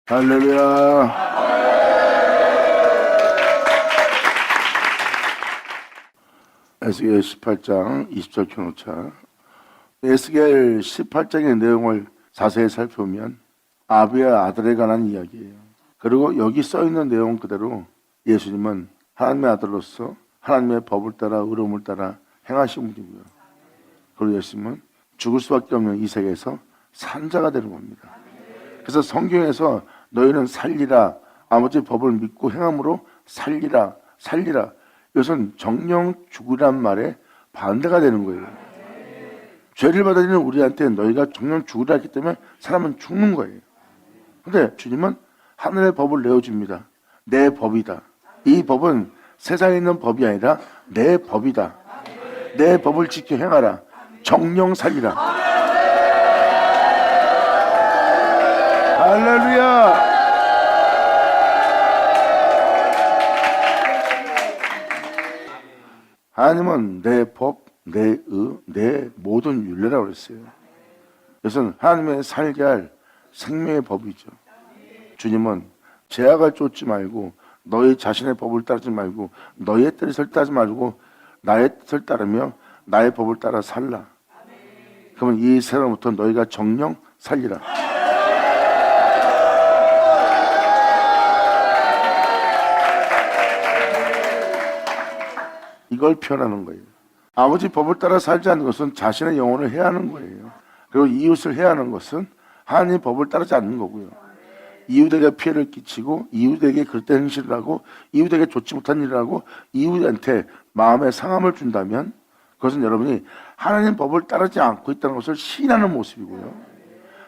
할렐루야. 에스겔 18장 20절 켜놓자. 에스겔 18장의 내용을 자세히 살펴보면 아비의 아들에 관한 이야기예요. 그리고 여기 써있는 내용 그대로 예수님은 하나님의 아들로서 하나님의 법을 따라 의로움을 따라 행하신 분이고요. 그리고 예수님은 죽을 수밖에 없는 이 세계에서 산자가 되는 겁니다. 그래서 성경에서 너희는 살리라, 아버지 법을 믿고 행함으로 살리라, 살리라, 이것은 정령 죽으란 말에 반대가 되는 거예요. 죄를 받아들이는 우리한테 너희가 정령 죽으라 했기 때문에 사람은 죽는 거예요. 그런데 주님은 하늘의 법을 내어줍니다. 내 법이다. 이 법은 세상에 있는 법이 아니라 내 법이다. 내 법을 지켜 행하라. 정령 살리라. 할렐루야. 하나님은 내 법, 내 의, 내 모든 윤례라고 그랬어요. 그것은 하나님의 살게 할 생명의 법이죠. 주님은 제약을 쫓지 말고 너희 자신의 법을 따르지 말고 너의 뜻을 따르지 말고 나의 뜻을 따르며 나의 법을 따라 살라. 그러면 이 세상부터 너희가 정령 살리라. 이걸 표현하는 거예요. 아버지 법을 따라 살지 않는 것은 자신의 영혼을 해하는 거예요. 그리고 이웃을 해하는 것은 하나님의 법을 따르지 않는 거고요. 이웃에게 피해를 끼치고 이웃에게 그릇된 행실을 하고 이웃에게 좋지 못한 일을 하고 이웃한테 마음의 상함을 준다면 그것은 여러분이 하나님의 법을 따르지 않고 있다는 것을 시인하는 모습이고요.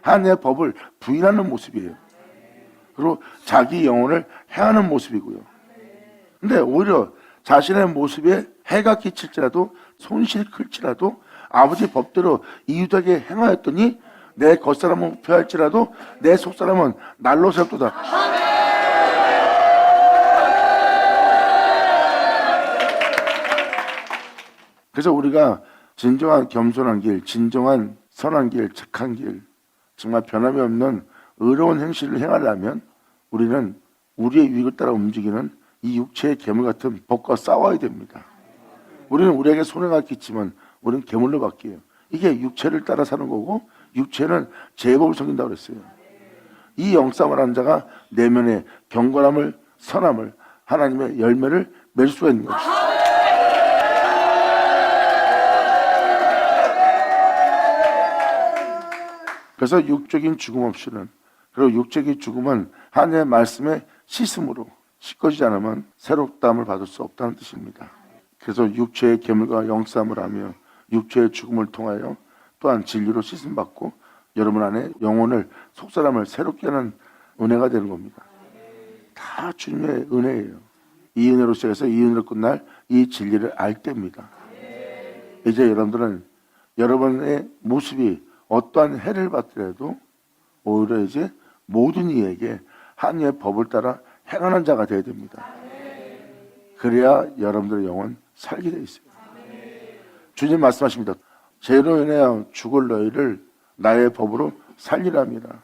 하나님의 법을 부인하는 모습이에요. 그리고 자기 영혼을 해하는 모습이고요. 근데 오히려 자신의 모습에 해가 끼칠지라도 손실이 클지라도 아버지 법대로 이웃에게 행하였더니 내 겉사람은 부패할지라도 내 속사람은 날로 새롭도다. 그래서 우리가 진정한 겸손한 길, 진정한 선한 길, 착한 길, 정말 변함이 없는 의로운 행실을 행하려면 우리는 우리의 유익을 따라 움직이는 이 육체의 괴물 같은 법과 싸워야 됩니다. 우리는 우리에게 손해가 끼치면 우리는 괴물로 바뀌어요. 이게 육체를 따라 사는 거고 육체는 제법을 섬긴다고 그랬어요. 이 영싸움을 하는 자가 내면의 경건함을, 선함을, 하나님의 열매를 맺을 수가 있는 거죠. 그래서 육적인 죽음 없이는, 그리고 육적인 죽음은 하나님의 말씀에 씻음으로 씻겨지지 않으면 새롭다함을 받을 수 없다는 뜻입니다. 그래서 육체의 괴물과 영싸움을 하며 육체의 죽음을 통하여 또한 진리로 씻음받고 여러분 안에 영혼을, 속사람을 새롭게 하는 은혜가 되는 겁니다. 다 주님의 은혜예요. 이 은혜로 시작해서 이 은혜로 끝날 이 진리를 알 때입니다. 이제 여러분들은 여러분의 모습이 어떠한 해를 받더라도 오히려 이제 모든 이에게 하나님의 법을 따라 행하는 자가 되어야 됩니다. 그래야 여러분들의 영혼 살게 되어 있어요. 주님 말씀하십니다. 죄로 인하여 죽을 너희를 나의 법으로 살리랍니다.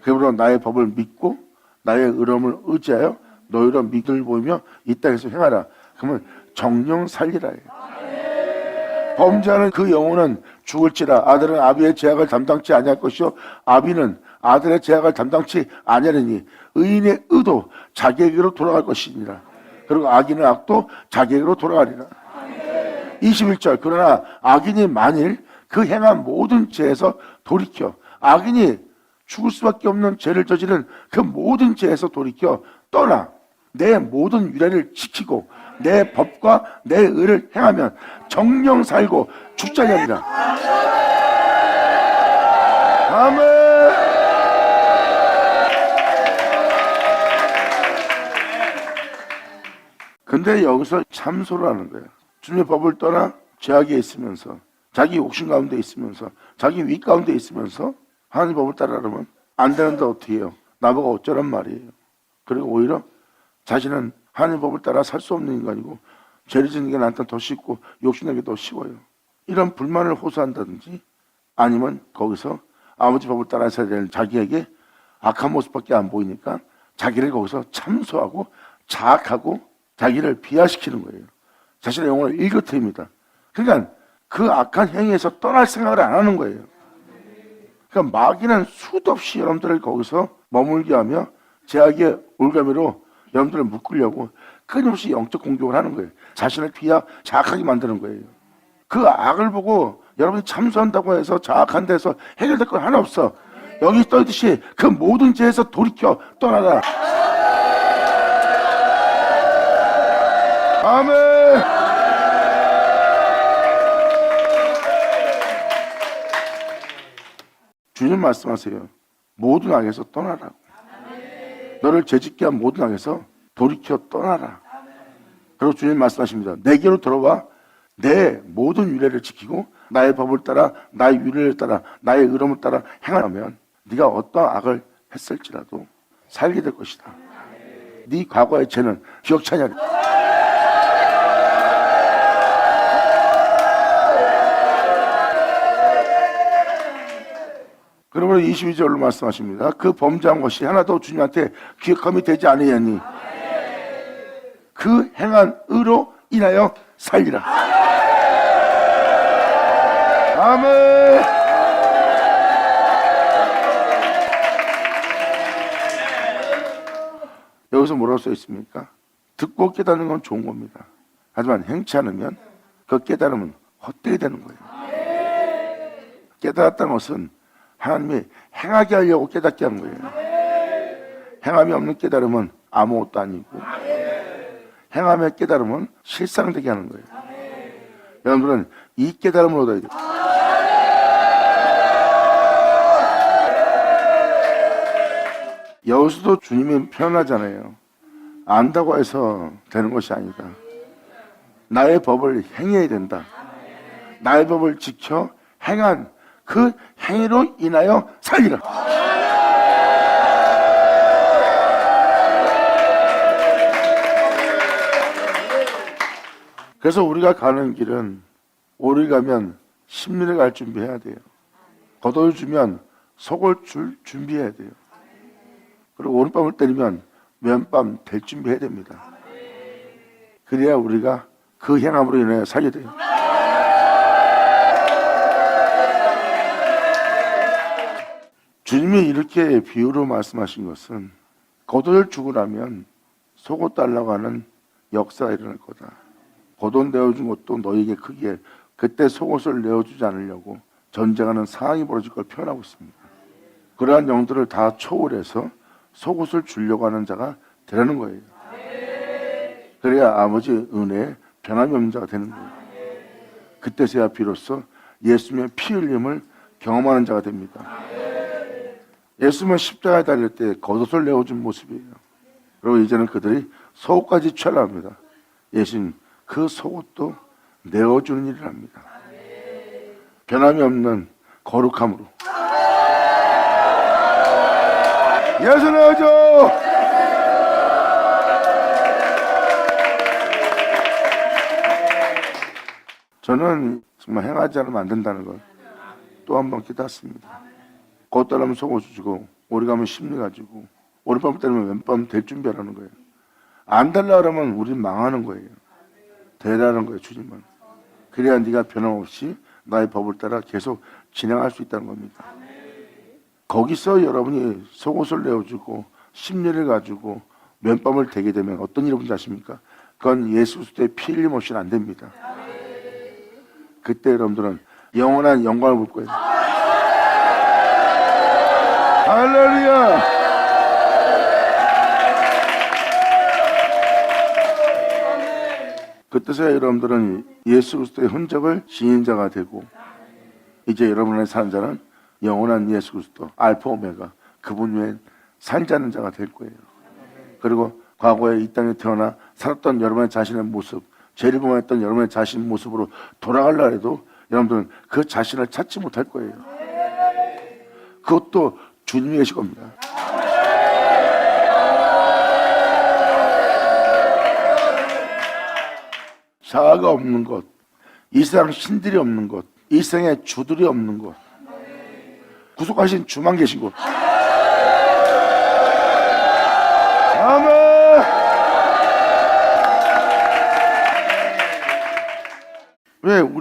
그러므로 나의 법을 믿고 나의 의로움을 의지하여 너희로 믿음을 보이며 이 땅에서 행하라. 그러면 정령 살리라예요. 범죄하는 그 영혼은 죽을지라. 아들은 아비의 죄악을 담당치 아니할 것이요 아비는 아들의 죄악을 담당치 아니하리니 의인의 의도 자기에게로 돌아갈 것이니라. 그리고 악인의 악도 자기에게로 돌아가리라. 21절. 그러나 악인이 만일 그 행한 모든 죄에서 돌이켜, 악인이 죽을 수밖에 없는 죄를 저지른 그 모든 죄에서 돌이켜 떠나 내 모든 유례를 지키고 내 법과 내 의를 행하면 정령 살고 죽지 아니하리라. 아멘. 근데 여기서 참소를 하는 거예요. 주님의 법을 떠나 죄악에 있으면서 자기 욕심 가운데 있으면서 자기 위 가운데 있으면서 하나님 법을 따르면 안 되는데 어떻게 해요? 나보고 어쩌란 말이에요. 그리고 오히려 자신은 하나님 법을 따라 살 수 없는 인간이고 죄를 짓는 게 나한테 더 쉽고 욕심내기 더 쉬워요. 이런 불만을 호소한다든지 아니면 거기서 아버지 법을 따라 살아야 되는 자기에게 악한 모습밖에 안 보이니까 자기를 거기서 참소하고 자학하고 자기를 비하시키는 거예요. 자신의 영혼을 일그트립니다. 그러니까 그 악한 행위에서 떠날 생각을 안 하는 거예요. 그러니까 마귀는 수도 없이 여러분들을 거기서 머물게 하며 제약의 올가미로 여러분들을 묶으려고 끊임없이 영적 공격을 하는 거예요. 자신을 자학하게 만드는 거예요. 그 악을 보고 여러분이 참소한다고 해서 자학한 데서 해결될 건 하나 없어. 여기 떠있듯이 그 모든 죄에서 돌이켜 떠나라. 아멘. 주님 말씀하세요. 모든 악에서 떠나라고. 너를 죄짓게 한 모든 악에서 돌이켜 떠나라. 그리고 주님 말씀하십니다. 내게로 들어와 내 모든 유례를 지키고 나의 법을 따라 나의 유례를 따라 나의 의로움을 따라 행하면 네가 어떤 악을 했을지라도 살게 될 것이다. 네 과거의 죄는 기억치 않으리라. 그러므로 22절로 말씀하십니다. 그 범죄한 것이 하나도 주님한테 기억함이 되지 않으니 그 행한 의로 인하여 살리라. 아멘. 여기서 뭐라고 써 있습니까? 듣고 깨닫는 건 좋은 겁니다. 하지만 행치 않으면 그 깨달음은 헛되게 되는 거예요. 깨달았다는 것은 하나님이 행하게 하려고 깨닫게 하는 거예요. 행함이 없는 깨달음은 아무것도 아니고 행함의 깨달음은 실상되게 하는 거예요. 여러분들은 이 깨달음을 얻어야 돼요. 여기서도 주님이 표현하잖아요. 안다고 해서 되는 것이 아니다. 나의 법을 행해야 된다. 나의 법을 지켜 행한 그 행위로 인하여 살리라. 그래서 우리가 가는 길은 오리 가면 심리를 갈 준비해야 돼요. 겉옷을 주면 속을 줄 준비해야 돼요. 그리고 오른밤을 때리면 왼밤 될 준비해야 됩니다. 그래야 우리가 그 행함으로 인하여 살게 돼요. 주님이 이렇게 비유로 말씀하신 것은 겉옷을 주고 나면 속옷 달라고 하는 역사가 일어날 거다. 겉옷 내어준 것도 너에게 크기에 그때 속옷을 내어주지 않으려고 전쟁하는 상황이 벌어질 걸 표현하고 있습니다. 그러한 영들을 다 초월해서 속옷을 주려고 하는 자가 되라는 거예요. 그래야 아버지의 은혜에 변함이 없는 자가 되는 거예요. 그때서야 비로소 예수님의 피 흘림을 경험하는 자가 됩니다. 예수님은 십자가에 달릴 때 겉옷을 내어준 모습이에요. 그리고 이제는 그들이 속옷까지 취하랍니다. 예수님 그 속옷도 내어주는 일을 합니다. 변함이 없는 거룩함으로. 예수 내어줘! 저는 정말 행하지 않으면 안 된다는 걸 또 한 번 깨닫습니다. 겉 달라면 속옷을 주고 오리 가면 심리 가지고 오른밤 때리면 왼밤 될 준비하라는 거예요. 안 달라 그러면 우린 망하는 거예요. 되라는 거예요. 주님은. 그래야 네가 변함없이 나의 법을 따라 계속 진행할 수 있다는 겁니다. 거기서 여러분이 속옷을 내어주고 심리를 가지고 왼밤을 대게 되면 어떤 일이 뭔지 아십니까? 그건 예수 그리스도의 피 흘림 없이는 안 됩니다. 그때 여러분들은 영원한 영광을 볼 거예요. 할렐루야! 그때서야 여러분들은 예수 그리스도의 흔적을 지닌 자가 되고 이제 여러분의 사는 자는 영원한 예수 그리스도 알파 오메가 그분 외에 살지 않는 자가 될 거예요. 그리고 과거에 이 땅에 태어나 살았던 여러분의 자신의 모습, 죄를 범했던 여러분의 자신 모습으로 돌아가려 해도 여러분들은 그 자신을 찾지 못할 거예요. 그것도 주님이 계실 겁니다. 자아가 없는 것, 이 세상 신들이 없는 것, 이 세상에 주들이 없는 것, 구속하신 주만 계신 곳.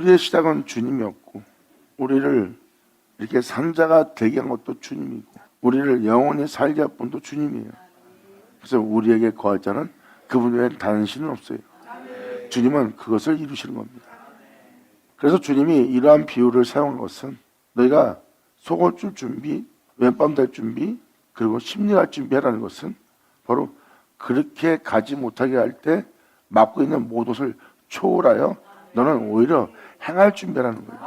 우리의 시작은 주님이었고 우리를 이렇게 산자가 되게 한 것도 주님이고 우리를 영원히 살게 할 분도 주님이에요. 그래서 우리에게 거할 자는 그분 외에 다른 신은 없어요. 주님은 그것을 이루시는 겁니다. 그래서 주님이 이러한 비유를 사용한 것은 너희가 속을 줄 준비, 왼밤 될 준비, 그리고 심리할 준비하라는 것은 바로 그렇게 가지 못하게 할 때 맡고 있는 모든 것을 초월하여 너는 오히려 행할 준비라는 거예요.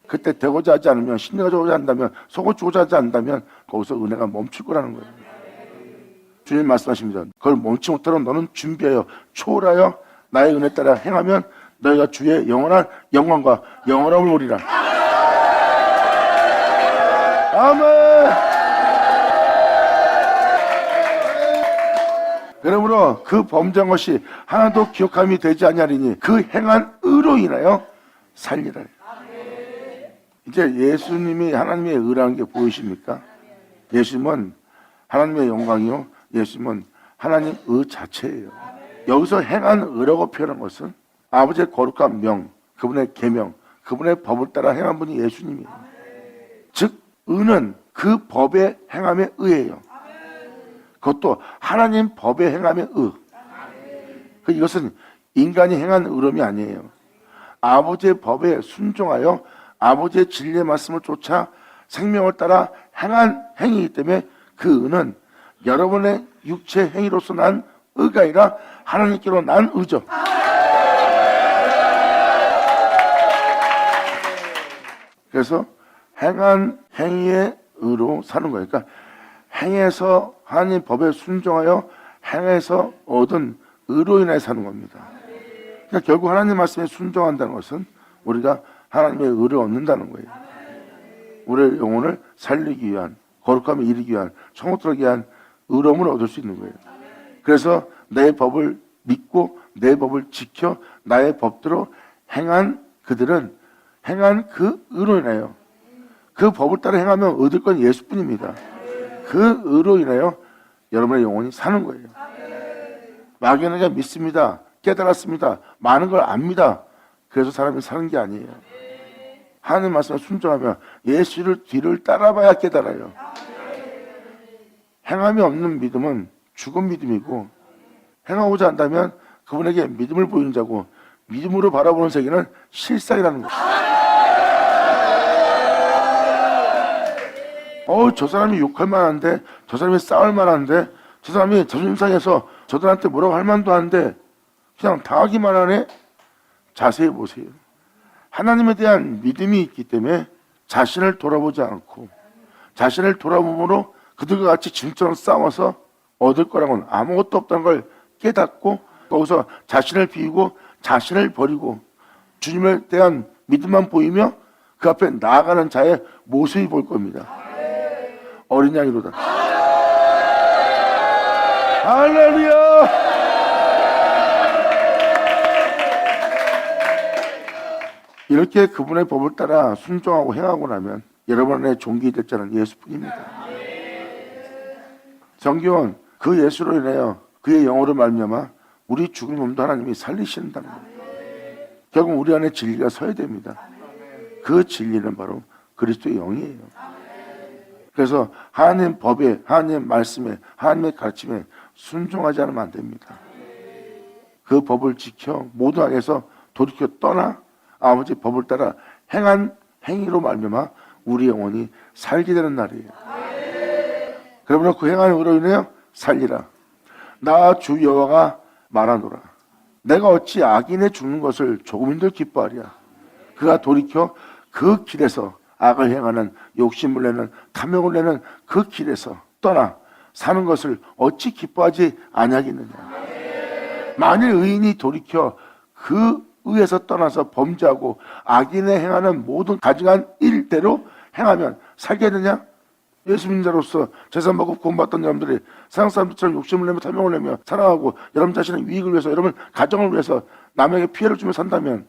그때 되고자 하지 않으면, 심리가 되고자 한다면, 속을 주고자 하지 않는다면 거기서 은혜가 멈출 거라는 거예요. 주님 말씀하십니다. 그걸 멈추지 못하도록 너는 준비하여 초월하여 나의 은혜 따라 행하면 너희가 주의 영원한 영광과 영원함을 보리라. 아멘. 그러므로 그 범죄한 것이 하나도 기억함이 되지 아니하리니 그 행한 의로 인하여 살리라. 이제 예수님이 하나님의 의라는 게 보이십니까? 예수님은 하나님의 영광이요, 예수님은 하나님 의 자체예요. 여기서 행한 의라고 표현한 것은 아버지의 거룩한 명, 그분의 계명, 그분의 법을 따라 행한 분이 예수님이에요. 즉 의는 그 법의 행함의 의예요. 그것도 하나님 법의 행함의 의. 이것은 인간이 행한 의로움이 아니에요. 아버지의 법에 순종하여 아버지의 진리의 말씀을 쫓아 생명을 따라 행한 행위이기 때문에 그 의는 여러분의 육체 행위로서 난 의가 아니라 하나님께로 난 의죠. 그래서 행한 행위의 의로 사는 거예요. 그러니까 행해서 하나님 법에 순종하여 행해서 얻은 의로 인해 사는 겁니다. 그러니까 결국 하나님 말씀에 순종한다는 것은 우리가 하나님의 의를 얻는다는 거예요. 우리의 영혼을 살리기 위한, 거룩함에 이르기 위한, 천국 들어가기 위한 의로움을 얻을 수 있는 거예요. 그래서 내 법을 믿고 내 법을 지켜 나의 법대로 행한 그들은 행한 그 의로 인하여 그 법을 따라 행하면 얻을 건 예수뿐입니다. 그 의로 인하여 여러분의 영혼이 사는 거예요. 막연하게 믿습니다. 깨달았습니다. 많은 걸 압니다. 그래서 사람이 사는 게 아니에요. 하나님 말씀에 순종하면 예수를 뒤를 따라봐야 깨달아요. 행함이 없는 믿음은 죽은 믿음이고 행하고자 한다면 그분에게 믿음을 보이는 자고 믿음으로 바라보는 세계는 실상이라는 거예요. 저 사람이 욕할 만한데, 저 사람이 싸울 만한데, 저 사람이 자존심 상해서 저들한테 뭐라고 할 만도 한데 그냥 당하기만 하네. 자세히 보세요. 하나님에 대한 믿음이 있기 때문에 자신을 돌아보지 않고 자신을 돌아봄으로 그들과 같이 진처럼 싸워서 얻을 거라고는 아무것도 없다는 걸 깨닫고 거기서 자신을 비우고 자신을 버리고 주님에 대한 믿음만 보이며 그 앞에 나아가는 자의 모습이 볼 겁니다. 어린 양이로다. 할렐루야! 이렇게 그분의 법을 따라 순종하고 행하고 나면 여러분의 종기 될 자는 예수뿐입니다. 성경은 그 예수로 인하여 그의 영으로 말미암아 우리 죽은 몸도 하나님이 살리신다는 겁니다. 결국 우리 안에 진리가 서야 됩니다. 그 진리는 바로 그리스도의 영이에요. 그래서 하나님 법에, 하나님 말씀에, 하나님의 가르침에 순종하지 않으면 안 됩니다. 그 법을 지켜 모든 악에서 돌이켜 떠나 아버지 법을 따라 행한 행위로 말미암아 우리 영혼이 살게 되는 날이에요. 그러므로 그 행한 의로 인하여 살리라. 나 주 여호와가 말하노라. 내가 어찌 악인의 죽는 것을 조금인들 기뻐하랴. 그가 돌이켜 그 길에서 악을 행하는 욕심을 내는 탐욕을 내는 그 길에서 떠나 사는 것을 어찌 기뻐하지 아니하겠느냐. 만일 의인이 돌이켜 그 의에서 떠나서 범죄하고 악인의 행하는 모든 가증한 일대로 행하면 살겠느냐? 예수 믿는 자로서 재산 받고 구원받던 여러분들이 세상 사람들처럼 욕심을 내며 탐욕을 내며 살아가고 여러분 자신의 유익을 위해서 여러분 가정을 위해서 남에게 피해를 주며 산다면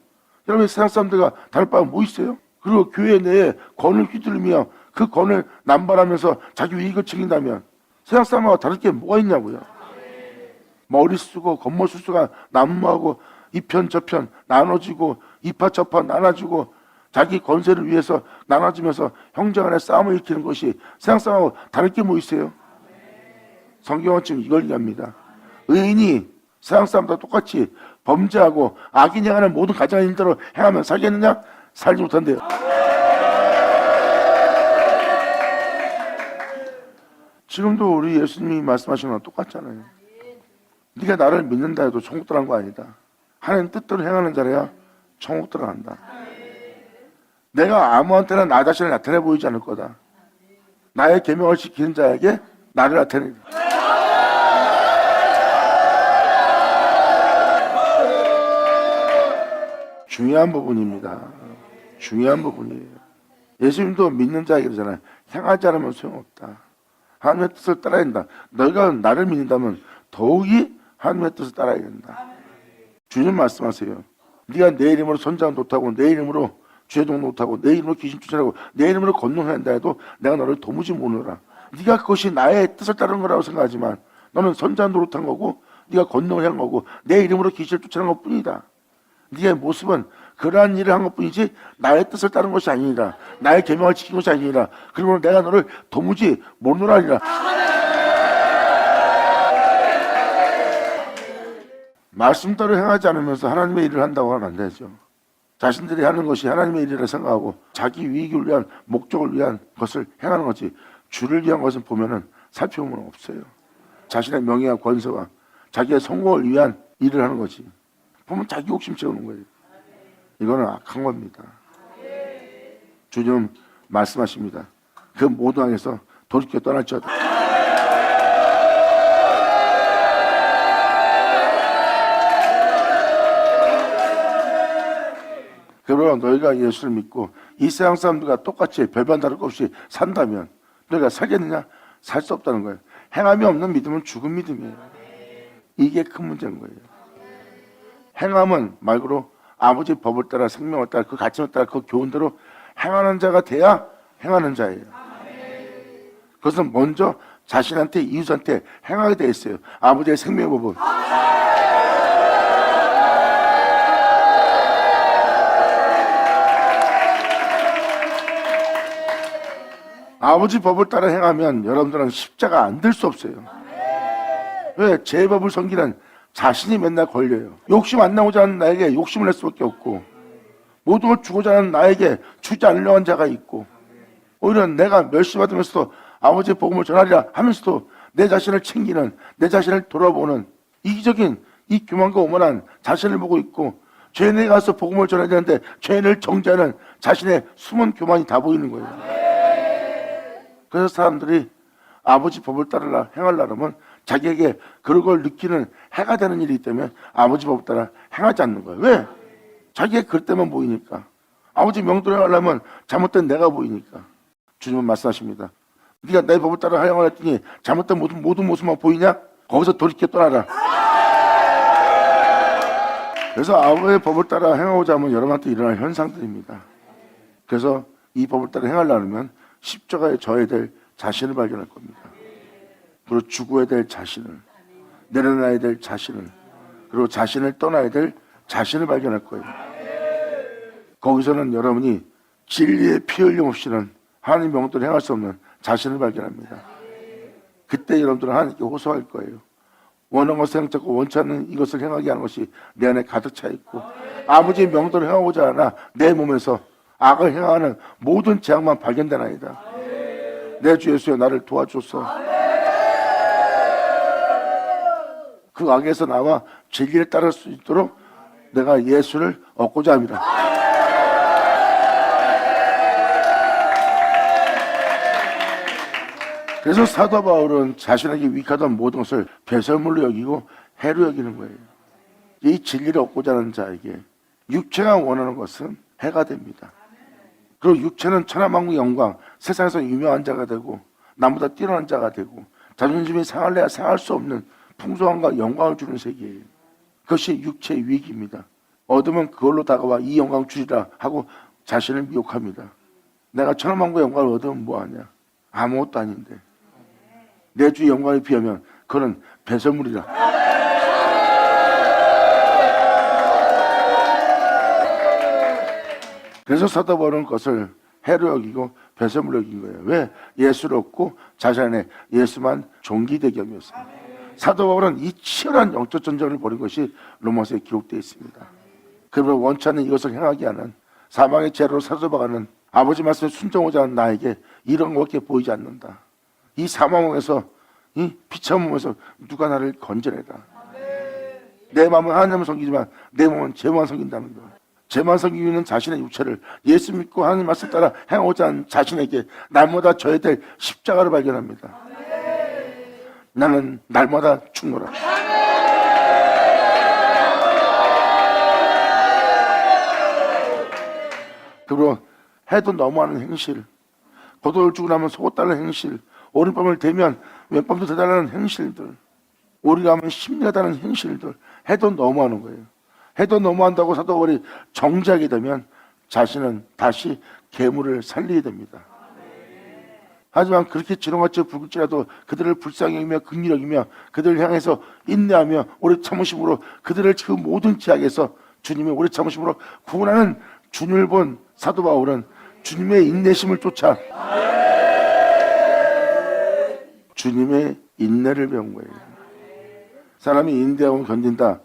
여러분 세상 사람들과 다를 바가 뭐 있어요? 그리고 교회 내에 권을 휘둘리며 그 권을 남발하면서 자기 이익을 챙긴다면 세상 사람과 다를 게 뭐가 있냐고요. 머리 쓰고 겉멋을 쓰고 난무하고 이편 저편 나눠지고 이파 저파 나눠지고 자기 권세를 위해서 나눠지면서 형제간의 싸움을 일으키는 것이 세상 싸움하고 다를 게 뭐 있어요? 성경은 지금 이걸 얘기합니다. 의인이 세상 사람들과 똑같이 범죄하고 악인이 행하는 모든 가증한 일대로 행하면 살겠느냐? 살지 못한대요. 지금도 우리 예수님이 말씀하시는 거랑 똑같잖아요. 네가 나를 믿는다 해도 천국 들어간 거 아니다. 하나님 뜻대로 행하는 자라야 천국 들어간다. 내가 아무한테나 나 자신을 나타내 보이지 않을 거다. 나의 계명을 지키는 자에게 나를 나타내리라. 중요한 부분입니다. 중요한 부분이에요. 예수님도 믿는 자에게 그러잖아요. 행하지 않으면 소용없다. 하나님의 뜻을 따라야 된다. 너희가 나를 믿는다면 더욱이 하나님의 뜻을 따라야 된다. 주님 말씀하세요. 네가 내 이름으로 선장 못하고 내 이름으로 죄종 못하고 내 이름으로 귀신 쫓아내고 내 이름으로 건너한다 해도 내가 너를 도무지 모르라. 네가 그것이 나의 뜻을 따르는 거라고 생각하지만 너는 선장 노릇한 거고 네가 건너를 한 거고 내 이름으로 귀신을 쫓아낸 것뿐이다. 네의 모습은 그러한 일을 한 것뿐이지 나의 뜻을 따른 것이 아니라 나의 계명을 지킨 것이 아니라 그러므로 내가 너를 도무지 모르노라 하리라. 말씀대로 행하지 않으면서 하나님의 일을 한다고 하면 안 되죠. 자신들이 하는 것이 하나님의 일이라 생각하고 자기 이익을 위한 목적을 위한 것을 행하는 거지 주를 위한 것을 보면은 살펴보면 없어요. 자신의 명예와 권세와 자기의 성공을 위한 일을 하는 거지. 보면 자기 욕심 채우는 거예요. 이거는 악한 겁니다. 주님 말씀하십니다. 그 모든 악에서 돌이켜 떠날지어다. 그러나 너희가 예수를 믿고 이 세상 사람들과 똑같이 별반 다를 것 없이 산다면 너희가 살겠느냐? 살 수 없다는 거예요. 행함이 없는 믿음은 죽은 믿음이에요. 이게 큰 문제인 거예요. 행함은 말 그대로 아버지 법을 따라 생명을 따라 그 가치를 따라 그 교훈대로 행하는 자가 돼야 행하는 자예요. 그것은 먼저 자신한테 이웃한테 행하게 돼 있어요. 아버지의 생명의 법은. 아버지 법을 따라 행하면 여러분들은 십자가 안 될 수 없어요. 왜? 제 법을 섬기는 자신이 맨날 걸려요. 욕심 안 나오지 않는 나에게 욕심을 낼 수밖에 없고 모든 걸 주고자 하는 나에게 주지 않으려고 하는 자가 있고 오히려 내가 멸시받으면서도 아버지의 복음을 전하리라 하면서도 내 자신을 챙기는 내 자신을 돌아보는 이기적인 이 교만과 오만한 자신을 보고 있고 죄인에게 가서 복음을 전해야 되는데 죄인을 정죄하는 자신의 숨은 교만이 다 보이는 거예요. 그래서 사람들이 아버지 법을 따르라 행하려면 자기에게 그런 걸 느끼는 해가 되는 일이기 때문에 아버지 법을 따라 행하지 않는 거예요. 왜? 자기의 그 때만 보이니까. 아버지 명도를 행하려면 잘못된 내가 보이니까. 주님은 말씀하십니다. 네가 내 법을 따라 행하랬더니 잘못된 모든 모습만 보이냐? 거기서 돌이켜 떠나라. 그래서 아버지의 법을 따라 행하고자 하면 여러분한테 일어날 현상들입니다. 그래서 이 법을 따라 행하려면 십자가에 져야 될 자신을 발견할 겁니다. 그리고 죽어야 될 자신을, 내려놔야 될 자신을, 그리고 자신을 떠나야 될 자신을 발견할 거예요. 거기서는 여러분이 진리의 피 흘림 없이는 하나님 명도를 행할 수 없는 자신을 발견합니다. 그때 여러분들은 하나님께 호소할 거예요. 원하는 것을 행하고 원치 않는 이것을 행하게 하는 것이 내 안에 가득 차 있고 아버지의 명도를 행하고자 하나 내 몸에서 악을 행하는 모든 재앙만 발견되나이다. 내 주 예수여 나를 도와줘서 그 악에서 나와 진리를 따를 수 있도록 내가 예수를 얻고자 합니다. 그래서 사도 바울은 자신에게 위익하던 모든 것을 배설물로 여기고 해로 여기는 거예요. 이 진리를 얻고자 하는 자에게 육체가 원하는 것은 해가 됩니다. 그리고 육체는 천하만국의 영광, 세상에서 유명한 자가 되고 남보다 뛰어난 자가 되고 자존심이 상할래야 상할 수 없는 풍성함과 영광을 주는 세계예요. 그것이 육체의 유익입니다. 얻으면 그걸로 다가와 이 영광 주리라 하고 자신을 미혹합니다. 내가 천하만국의 영광을 얻으면 뭐하냐? 아무것도 아닌데 내 주의 영광에 비하면 그는 배설물이라. 그래서 사도 바울은 그것을 해로 여기고 배설물로 여긴 거예요. 왜? 예수를 얻고 자신 안에 예수만 종기되게 여겼어요. 사도 바울은 이 치열한 영적 전쟁을 벌인 것이 로마서에 기록되어 있습니다. 그러면 원치 않는 이것을 행하게 하는 사망의 죄로 사로잡아가는 아버지 말씀에 순종하지 않은 나에게 이런 것밖에 보이지 않는다. 이 사망에서 이 비참한 몸에서 누가 나를 건져내라. 내 마음은 하나님을 섬기지만 내 몸은 죄만 섬긴다는 거예요. 죄만 섬기고 있는 자신의 육체를 예수 믿고 하나님 말씀 따라 행하고자 하는 자신에게 날마다 져야 될 십자가를 발견합니다. 나는 날마다 죽노라. 그리고 해도 너무하는 행실, 고도를 주고 나면 속았다는 행실, 오른밤을 대면 왼밤도 대달라는 행실들, 우리가 하면 심리하다는 행실들, 해도 너무하는 거예요. 해도 너무한다고 사도 바울이 정지하게 되면 자신은 다시 괴물을 살리게 됩니다. 하지만 그렇게 지렁같이 붉을지라도 그들을 불쌍히 여기며 긍휼히 여기며 그들을 향해서 인내하며 오래 참으심으로 그들을 그 모든 제약에서 주님의 오래 참으심으로 구원하는 주님을 본 사도 바울은 주님의 인내심을 쫓아 주님의 인내를 배운 거예요. 사람이 인내하고 견딘다.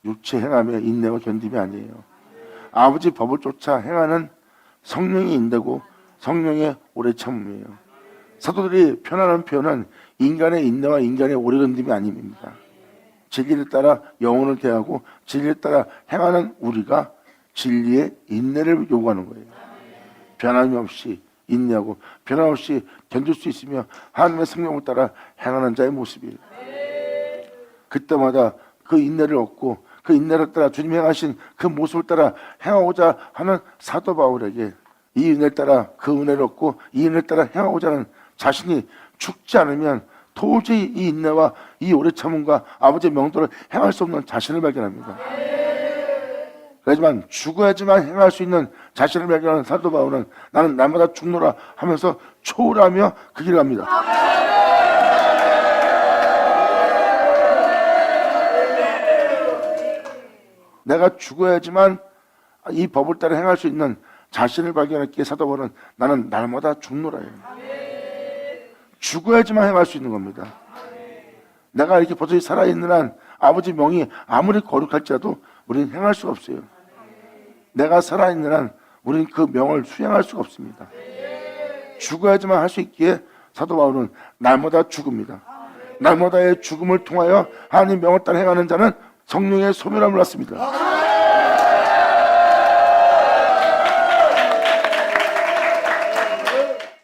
육체 행함의 인내와 견딤이 아니에요. 아버지 법을 쫓아 행하는 성령의 인내고 성령의 오래 참음이에요. 사도들이 표현하는 표현은 인간의 인내와 인간의 오래 견딤이 아닙니다. 진리를 따라 영혼을 대하고 진리를 따라 행하는 우리가 진리의 인내를 요구하는 거예요. 변함이 없이 인내하고 변함없이 견딜 수 있으며 하나님의 성령을 따라 행하는 자의 모습이에요. 그때마다 그 인내를 얻고 그 인내를 따라 주님이 행하신 그 모습을 따라 행하고자 하는 사도 바울에게 이 은혜를 따라 그 은혜를 얻고 이 은혜를 따라 행하고자 하는 자신이 죽지 않으면 도저히 이 인내와 이 오래 참음과 아버지의 명도를 행할 수 없는 자신을 발견합니다. 하지만 죽어야지만 행할 수 있는 자신을 발견하는 사도 바울은 나는 날마다 죽노라 하면서 초월하며 그 길을 갑니다. 내가 죽어야지만 이 법을 따라 행할 수 있는 자신을 발견했기에 사도 바울은 나는 날마다 죽노라예요. 죽어야지만 행할 수 있는 겁니다. 내가 이렇게 버젓이 살아있는 한 아버지 명이 아무리 거룩할지라도 우리는 행할 수가 없어요. 내가 살아있는 한 우리는 그 명을 수행할 수가 없습니다. 죽어야지만 할 수 있기에 사도 바울은 날마다 죽습니다. 날마다의 죽음을 통하여 하나님 명을 따라 행하는 자는 성령의 소멸함을 얻습니다.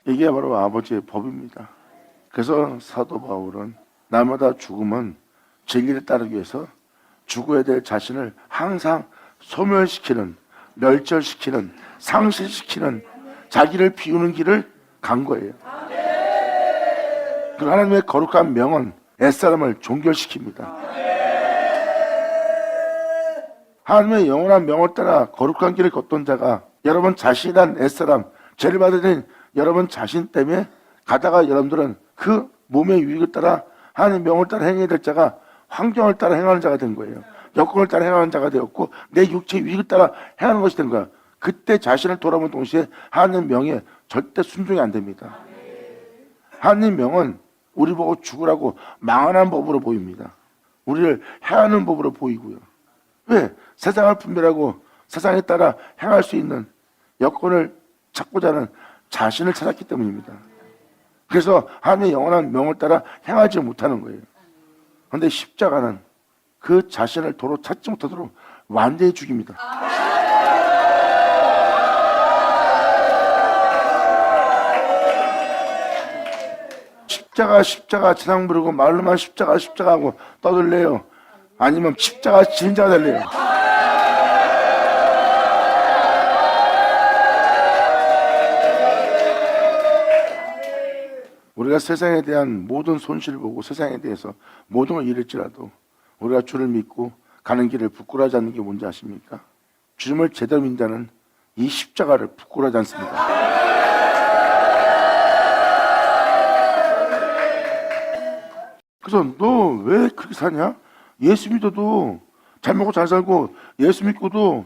이게 바로 아버지의 법입니다. 그래서 사도 바울은 날마다 죽음은 진리를 따르기 위해서 죽어야 될 자신을 항상 소멸시키는, 멸절시키는, 상실시키는 자기를 비우는 길을 간 거예요. 그 하나님의 거룩한 명은 옛사람을 종결시킵니다. 하나님의 영원한 명을 따라 거룩한 길을 걷던 자가 여러분 자신이란 옛사람, 죄를 받은 여러분 자신 때문에 가다가 여러분들은 그 몸의 유익을 따라 하나님의 명을 따라 행해야 될 자가 환경을 따라 행하는 자가 된 거예요. 여건을 따라 행하는 자가 되었고 내 육체의 유익을 따라 행하는 것이 된 거야. 그때 자신을 돌아보는 동시에 하나님 명에 절대 순종이 안 됩니다. 하나님 명은 우리 보고 죽으라고 망하는 법으로 보입니다. 우리를 해하는 법으로 보이고요. 왜? 세상을 분별하고 세상에 따라 행할 수 있는 여건을 찾고자 하는 자신을 찾았기 때문입니다. 그래서 하나님의 영원한 명을 따라 행하지 못하는 거예요. 그런데 십자가는 그 자신을 도로 찾지 못하도록 완전히 죽입니다. 십자가 지상 부르고 말로만 십자가 하고 떠들래요. 아니면 십자가 지는 자가 될래요. 우리가 세상에 대한 모든 손실을 보고 세상에 대해서 모든 걸 잃을지라도 우리가 주를 믿고 가는 길을 부끄러워하지 않는 게 뭔지 아십니까? 주님을 제대로 믿는 자는 이 십자가를 부끄러워하지 않습니다. 그래서 너 왜 그렇게 사냐? 예수 믿어도 잘 먹고 잘 살고 예수 믿고도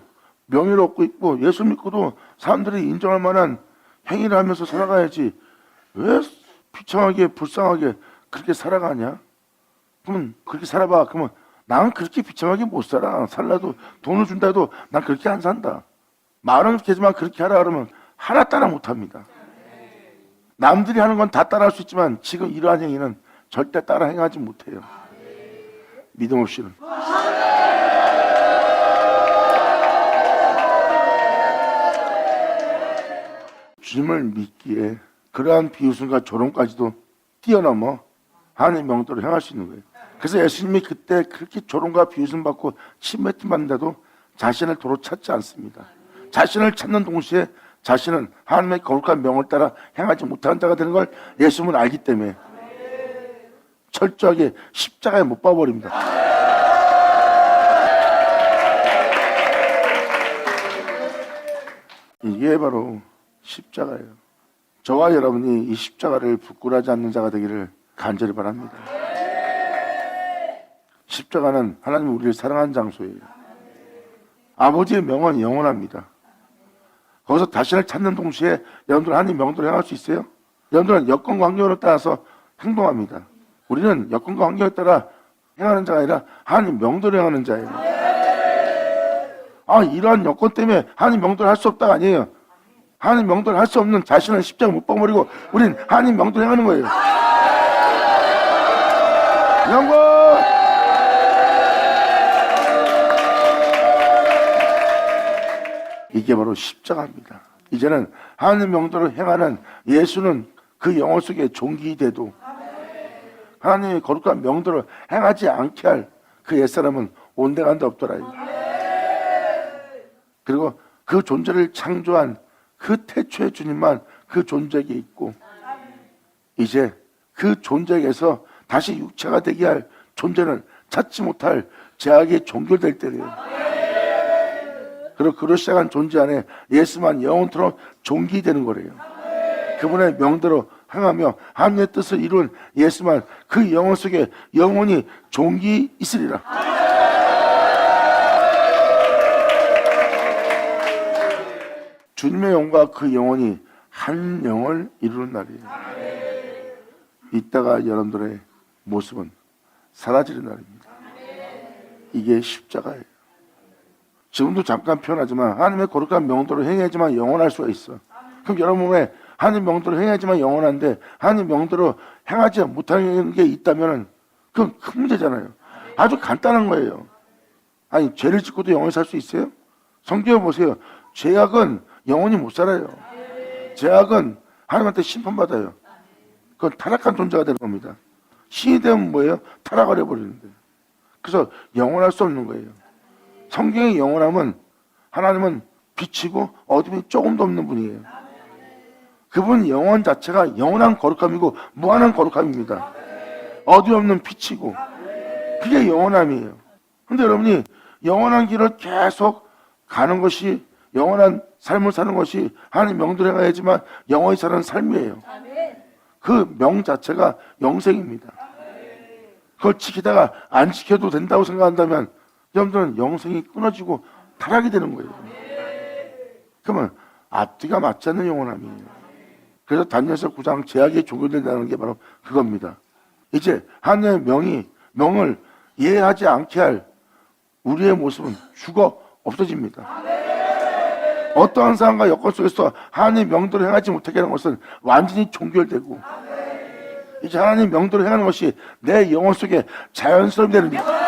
명예를 얻고 있고 예수 믿고도 사람들이 인정할 만한 행위를 하면서 살아가야지 왜 비참하게 불쌍하게 그렇게 살아가냐? 그러면 그렇게 살아봐. 그러면 나는 그렇게 비참하게 못 살아. 살라도 돈을 준다 해도 난 그렇게 안 산다. 말은 그렇게 하지만 그렇게 하라 그러면 하나 따라 못합니다. 남들이 하는 건 다 따라할 수 있지만 지금 이러한 행위는 절대 따라 행하지 못해요. 믿음 없이는. 주님을 믿기에 그러한 비웃음과 조롱까지도 뛰어넘어 하나님의 명도를 향할 수 있는 거예요. 그래서 예수님이 그때 그렇게 조롱과 비웃음 받고 침뱉음 받는데도 자신을 도로 찾지 않습니다. 자신을 찾는 동시에 자신은 하나님의 거룩한 명을 따라 행하지 못하는 자가 되는 걸 예수님은 알기 때문에 철저하게 십자가에 못 박아버립니다. 이게 바로 십자가예요. 저와 여러분이 이 십자가를 부끄러워하지 않는 자가 되기를 간절히 바랍니다. 십자가는 하나님이 우리를 사랑하는 장소예요. 아버지의 명은 영원합니다. 거기서 자신을 찾는 동시에 여러분들 하나님 명도를 행할 수 있어요? 여러분들은 여건과 환경에 따라서 행동합니다. 우리는 여건과 환경에 따라 행하는 자가 아니라 하나님 명도를 행하는 자예요. 이러한 여건 때문에 하나님 명도를 할 수 없다가 아니에요. 하나님 명도를 할 수 없는 자신을 십자가 못 박아버리고 우린 하나님 명도를 행하는 거예요. 영광! 이게 바로 십자가입니다. 이제는 하나님 명도를 행하는 예수는 그 영혼 속에 종기돼도 하나님의 거룩한 명도를 행하지 않게 할 그 옛사람은 온데간데 없더라. 그리고 그 존재를 창조한 그 태초의 주님만 그 존재에게 있고 이제 그 존재에게서 다시 육체가 되게 할 존재는 찾지 못할 제약이 종결될 때예요. 그리고 그로 시작한 존재 안에 예수만 영원토록 존귀되는 거래요. 그분의 명대로 행하며 하나님의 뜻을 이룬 예수만 그 영혼 속에 영원히 존귀 있으리라. 주님의 영과 그 영혼이 한 영을 이루는 날이에요. 이따가 여러분들의 모습은 사라지는 날입니다. 이게 십자가예요. 지금도 잠깐 표현하지만 하나님의 거룩한 명도를 행해야지만 영원할 수가 있어. 그럼 여러분 왜 하나님 명도를 행해야지만 영원한데 하나님 명도로 행하지 못하는 게 있다면 그건 큰 문제잖아요. 아주 간단한 거예요. 아니 죄를 짓고도 영원히 살 수 있어요? 성경에 보세요. 죄악은 영원히 못 살아요. 죄악은 하나님한테 심판받아요. 그건 타락한 존재가 되는 겁니다. 신이 되면 뭐예요? 타락을 해버리는데. 그래서 영원할 수 없는 거예요. 성경의 영원함은 하나님은 빛이고 어둠이 조금도 없는 분이에요. 그분 영원 자체가 영원한 거룩함이고 무한한 거룩함입니다. 어둠이 없는 빛이고 그게 영원함이에요. 그런데 여러분이 영원한 길을 계속 가는 것이 영원한 삶을 사는 것이 하나님 명도를 행해야지만 영원히 사는 삶이에요. 그 명 자체가 영생입니다. 그걸 지키다가 안 지켜도 된다고 생각한다면 여러분들은 영생이 끊어지고 타락이 되는 거예요. 그러면 앞뒤가 맞지 않는 영원함이에요. 그래서 다니엘서 9장 제약이 종결된다는 게 바로 그겁니다. 이제 하나님의 명을 이해하지 않게 할 우리의 모습은 죽어 없어집니다. 어떠한 상황과 여건 속에서 하나님의 명도를 행하지 못하게 하는 것은 완전히 종결되고 이제 하나님의 명도를 행하는 것이 내 영혼 속에 자연스럽게 되는 거예요.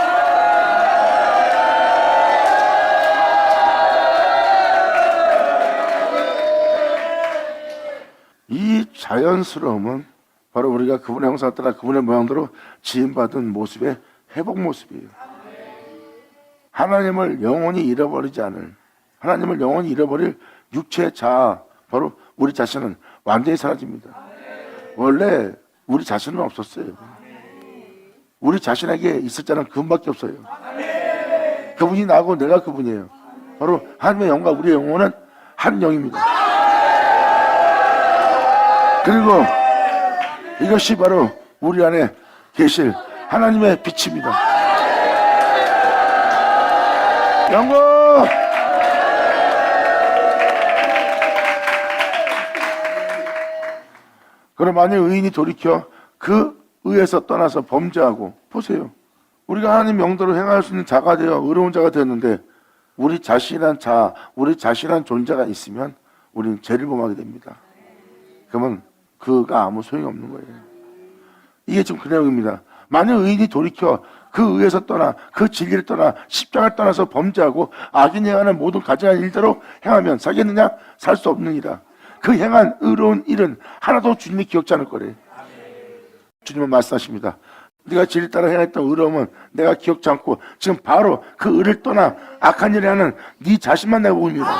이 자연스러움은 바로 우리가 그분의 형상을 따라 그분의 모양대로 지음받은 모습의 회복 모습이에요. 하나님을 영원히 잃어버리지 않을, 하나님을 영원히 잃어버릴 육체의 자아, 바로 우리 자신은 완전히 사라집니다. 원래 우리 자신은 없었어요. 우리 자신에게 있을 자는 그분밖에 없어요. 그분이 나고 내가 그분이에요. 바로 하나님의 영과 우리의 영혼은 한 영입니다. 그리고 이것이 바로 우리 안에 계실 하나님의 빛입니다. 영광! 그럼 만약 의인이 돌이켜 그 의에서 떠나서 범죄하고, 보세요. 우리가 하나님 명대로 행할 수 있는 자가 되어 의로운 자가 되었는데 우리 자신한 자, 우리 자신한 존재가 있으면 우리는 죄를 범하게 됩니다. 그러면 그가 아무 소용이 없는 거예요. 이게 지금 그 내용입니다. 만약 의인이 돌이켜 그 의에서 떠나 그 진리를 떠나 십자가를 떠나서 범죄하고 악인이 행하는 모든 가증한 일대로 행하면 살겠느냐? 살 수 없느니라. 그 행한 의로운 일은 하나도 주님이 기억지 않을 거래요. 주님은 말씀하십니다. 네가 진리 따라 행했던 의로움은 내가 기억지 않고 지금 바로 그 의를 떠나 악한 일을 하는 네 자신만 내가 보고 있습니다.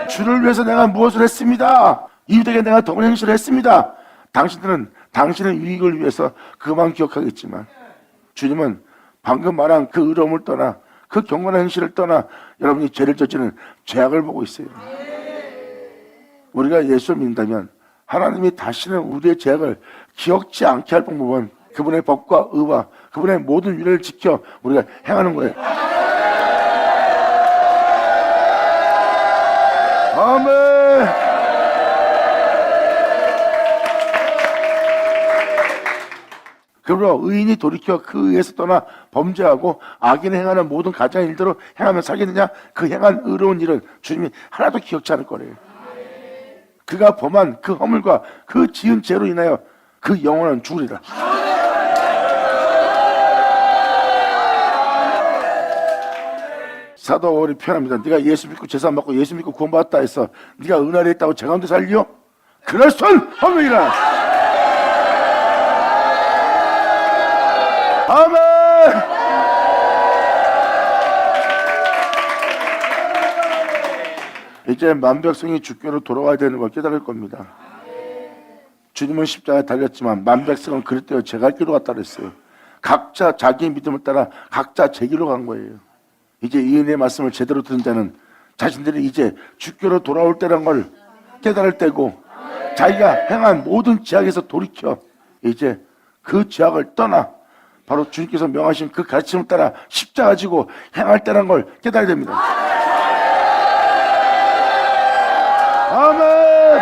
주를 위해서 내가 무엇을 했습니다. 이웃에게 내가 더운 행실을 했습니다. 당신들은 당신의 유익을 위해서 그만 기억하겠지만 주님은 방금 말한 그 의로움을 떠나 그 경건한 행실을 떠나 여러분이 죄를 저지르는 죄악을 보고 있어요. 우리가 예수를 믿는다면 하나님이 다시는 우리의 죄악을 기억지 않게 할 방법은 그분의 법과 의와 그분의 모든 윤회를 지켜 우리가 행하는 거예요. 아멘. 그러므로 의인이 돌이켜 그 의에서 떠나 범죄하고 악인이 행하는 모든 가증한 일대로 행하면 살겠느냐? 그 행한 의로운 일은 주님이 하나도 기억지 않을 거래요. 그가 범한 그 허물과 그 지은 죄로 인하여 그 영혼은 죽으리라. 사도 바울이 표현합니다. 네가 예수 믿고 제사 받고 예수 믿고 구원받았다 해서 네가 은혜를 했다고 죄 가운데 살리요? 그럴 수는 없느니라. 아멘. 이제 만백성이 주께로 돌아와야 되는 걸 깨달을 겁니다. 주님은 십자가에 달렸지만 만백성은 그릇되어 제갈 길로 갔다 그랬어요. 각자 자기의 믿음을 따라 각자 제 길로 간 거예요. 이제 이 은혜의 말씀을 제대로 듣는 자는 자신들이 이제 주께로 돌아올 때란 걸 깨달을 때고 자기가 행한 모든 죄악에서 돌이켜 이제 그 죄악을 떠나 바로 주님께서 명하신 그 가르침을 따라 십자가 지고 행할 때란 걸 깨달아야 됩니다. 아멘.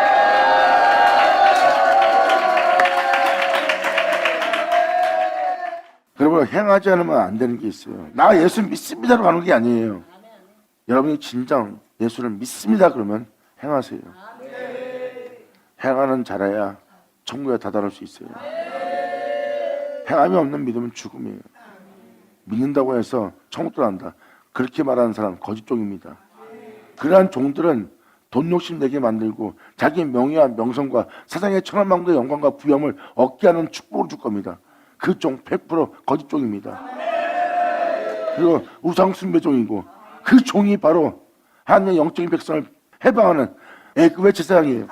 여러분 행하지 않으면 안 되는 게 있어요. 나 예수 믿습니다로 가는 게 아니에요. 여러분이 진정 예수를 믿습니다 그러면 행하세요. 행하는 자라야 천국에 다다를 수 있어요. 행함이 없는 믿음은 죽음이에요. 믿는다고 해서 천국 들어간다. 그렇게 말하는 사람은 거짓종입니다. 그러한 종들은 돈 욕심 내게 만들고 자기 명예와 명성과 세상의 천한만국의 영광과 부여함을 얻게 하는 축복을 줄 겁니다. 그 종 100% 거짓종입니다. 그리고 우상숭배종이고 그 종이 바로 하나님의 영적인 백성을 해방하는 애굽의 제사장이에요.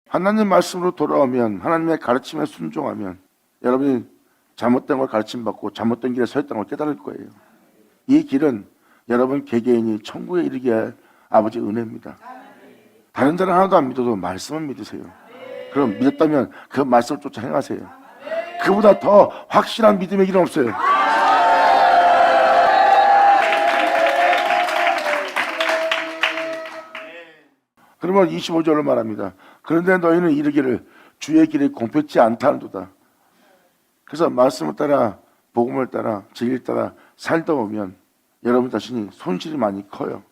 하나님 말씀으로 돌아오면 하나님의 가르침에 순종하면 여러분이 잘못된 걸 가르침받고 잘못된 길에 서 있다는 걸 깨달을 거예요. 이 길은 여러분 개개인이 천국에 이르게 할 아버지의 은혜입니다. 다른 자는 하나도 안 믿어도 말씀은 믿으세요. 그럼 믿었다면 그 말씀을 쫓아 행하세요. 그보다 더 확실한 믿음의 길은 없어요. 그러면 25절로 말합니다. 그런데 너희는 이르기를 주의 길이 공평치 않다는도다. 그래서 말씀을 따라 복음을 따라 진리를 따라 살다 보면 여러분 자신이 손실이 많이 커요.